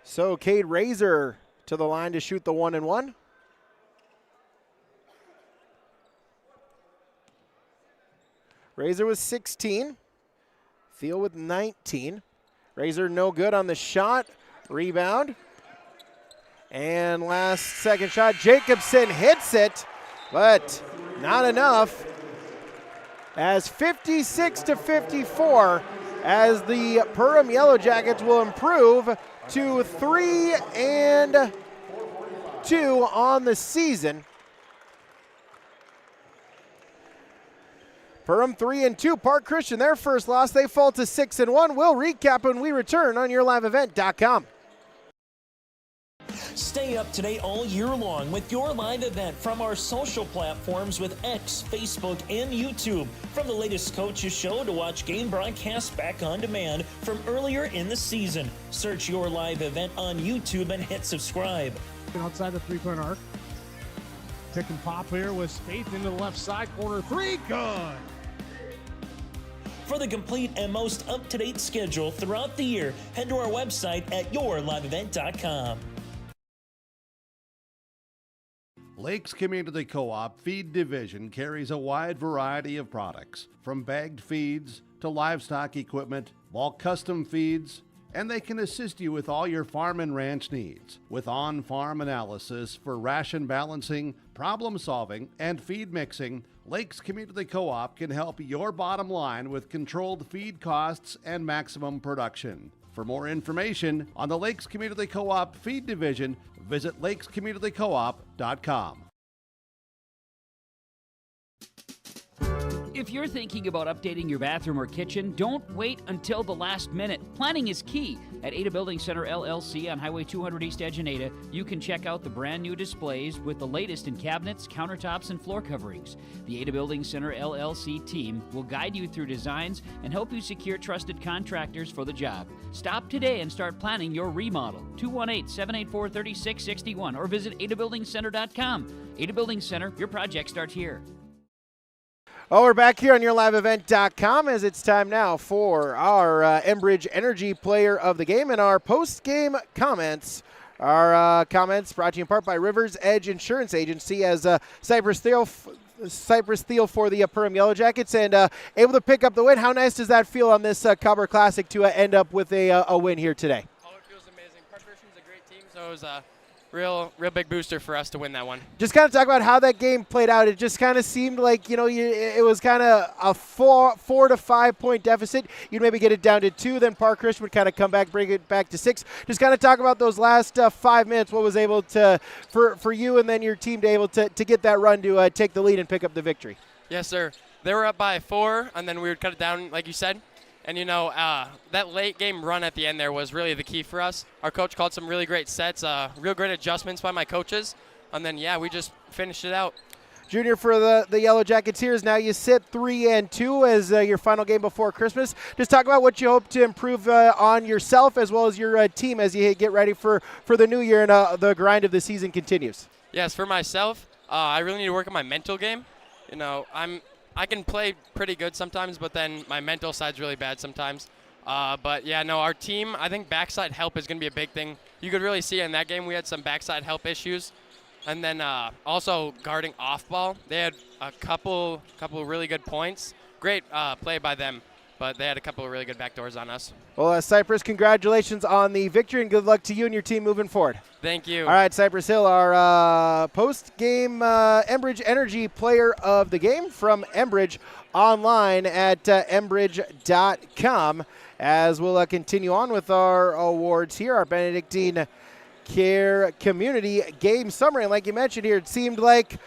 So Cade Razor to the line to shoot the 1 and 1. Razor with 16. Thiel with 19. Razor no good on the shot. Rebound. And last second shot. Jacobson hits it, but not enough. As 56-54, as the Perham Yellow Jackets will improve to 3-2 on the season. Perham 3-2. Park Christian, their first loss. They fall to 6-1. We'll recap when we return on YourLiveEvent.com. Stay up to date all year long with your live event from our social platforms with X, Facebook, and YouTube. From the latest coaches show to watch game broadcasts back on demand from earlier in the season. Search Your Live Event on YouTube and hit subscribe. Outside the three-point arc. Pick and pop here with Spaeth into the left side corner. Three, good. For the complete and most up-to-date schedule throughout the year, head to our website at YourLiveEvent.com. Lakes Community Co-op Feed Division carries a wide variety of products, from bagged feeds to livestock equipment, bulk custom feeds, and they can assist you with all your farm and ranch needs with on-farm analysis for ration balancing, problem solving, and feed mixing. Lakes Community Co-op can help your bottom line with controlled feed costs and maximum production. For more information on the Lakes Community Co-op Feed Division, visit lakescommunitycoop.com. If you're thinking about updating your bathroom or kitchen, don't wait until the last minute. Planning is key. At Ada Building Center LLC on Highway 200 East Edge in Ada, you can check out the brand new displays with the latest in cabinets, countertops, and floor coverings. The Ada Building Center LLC team will guide you through designs and help you secure trusted contractors for the job. Stop today and start planning your remodel. 218-784-3661 or visit adabuildingcenter.com. Ada Building Center, your project starts here. Well, we're back here on YourLiveEvent.com as it's time now for our Enbridge Energy Player of the Game and our post-game comments. Our comments brought to you in part by Rivers Edge Insurance Agency as Cypress Thiel for the Perham Yellow Jackets and able to pick up the win. How nice does that feel on this Cobber Classic to end up with a win here today? Oh, it feels amazing. Park Christian's a great team, so it was real big booster for us to win that one. Just kind of talk about how that game played out. It just kind of seemed like, it was kind of a 4 to 5 point deficit. You'd maybe get it down to 2, then Park Christian would kind of come back, bring it back to 6. Just kind of talk about those last 5 minutes, what was able to, for you and then your team to able to get that run to take the lead and pick up the victory. Yes, sir. They were up by 4, and then we would cut it down, like you said. And, that late game run at the end there was really the key for us. Our coach called some really great sets, real great adjustments by my coaches. And then, we just finished it out. Junior, for the Yellow Jacketeers, now you sit 3-2 as your final game before Christmas. Just talk about what you hope to improve on yourself as well as your team as you get ready for the new year and the grind of the season continues. Yes, for myself, I really need to work on my mental game. I can play pretty good sometimes, but then my mental side's really bad sometimes. But yeah, no, our team, I think backside help is going to be a big thing. You could really see in that game we had some backside help issues. And then also guarding off ball. They had a couple really good points. Great play by them, but they had a couple of really good backdoors on us. Well, Cypress, congratulations on the victory, and good luck to you and your team moving forward. Thank you. All right, Cypress Hill, our post-game Enbridge Energy Player of the Game from Enbridge, online at enbridge.com. As we'll continue on with our awards here, our Benedictine Care Community Game Summary. And like you mentioned here, it seemed like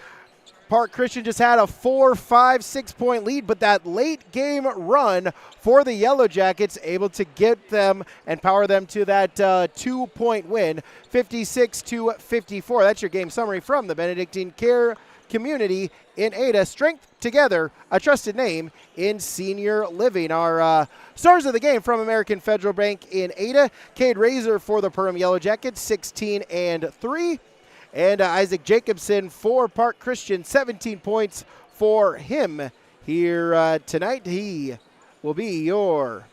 Park Christian just had a 4, 5, 6 point lead, but that late game run for the Yellow Jackets able to get them and power them to that 2-point win, 56-54. That's your game summary from the Benedictine Care Community in Ada. Strength together, a trusted name in senior living. Our stars of the game from American Federal Bank in Ada, Cade Razor for the Perham Yellow Jackets, 16-3. And Isaac Jacobson for Park Christian, 17 points for him here tonight. Those will be your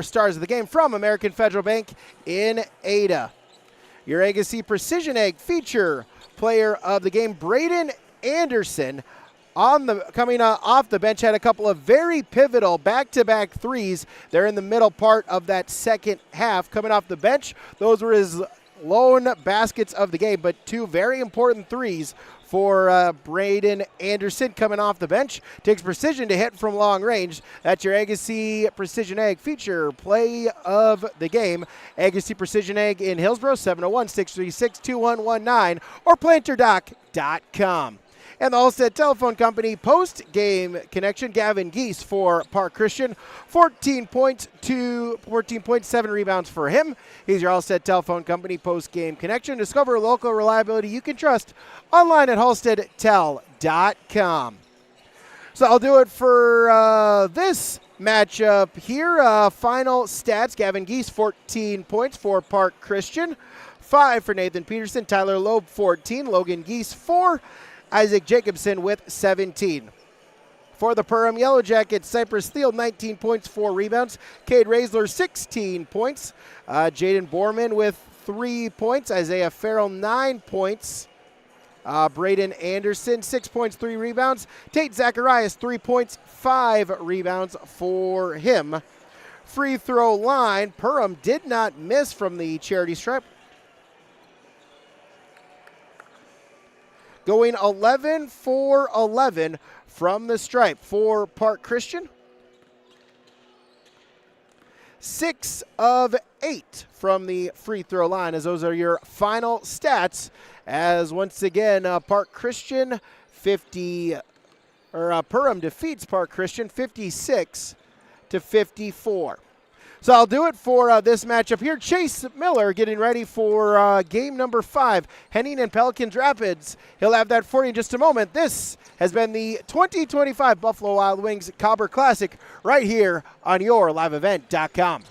stars of the game from American Federal Bank in Ada. Your Agassi Precision Egg feature player of the game, Braden Anderson, coming off the bench, had a couple of very pivotal back-to-back threes there in the middle part of that second half. Coming off the bench, those were his lone baskets of the game, but two very important threes for Braden Anderson coming off the bench. Takes precision to hit from long range. That's your Agassi Precision Egg feature play of the game. Agassi Precision Egg in Hillsborough, 701-636-2119 or planterdoc.com. And the Allsted Telephone Company post-game connection, Gavin Geese for Park Christian, 14 points to 14.7 rebounds for him. He's your Allsted Telephone Company post-game connection. Discover local reliability you can trust online at halstedtel.com. So I'll do it for this matchup here. Final stats, Gavin Geese, 14 points for Park Christian, 5 for Nathan Peterson, Tyler Loeb, 14, Logan Geese, 4, Isaac Jacobson with 17. For the Perham Yellow Jackets, Cypress Thiel, 19 points, 4 rebounds. Cade Raisler, 16 points. Jaden Borman with 3 points. Isaiah Farrell, 9 points. Braden Anderson, 6 points, 3 rebounds. Tate Zacharias, 3 points, 5 rebounds for him. Free throw line, Perham did not miss from the charity stripe. Going 11 for 11 from the stripe for Park Christian. 6 of 8 from the free throw line, as those are your final stats. As once again, Park Christian Perham defeats Park Christian 56-54. So I'll do it for this matchup here. Chase Miller getting ready for game number 5, Henning and Pelicans Rapids. He'll have that for you in just a moment. This has been the 2025 Buffalo Wild Wings Cobber Classic right here on YourLiveEvent.com.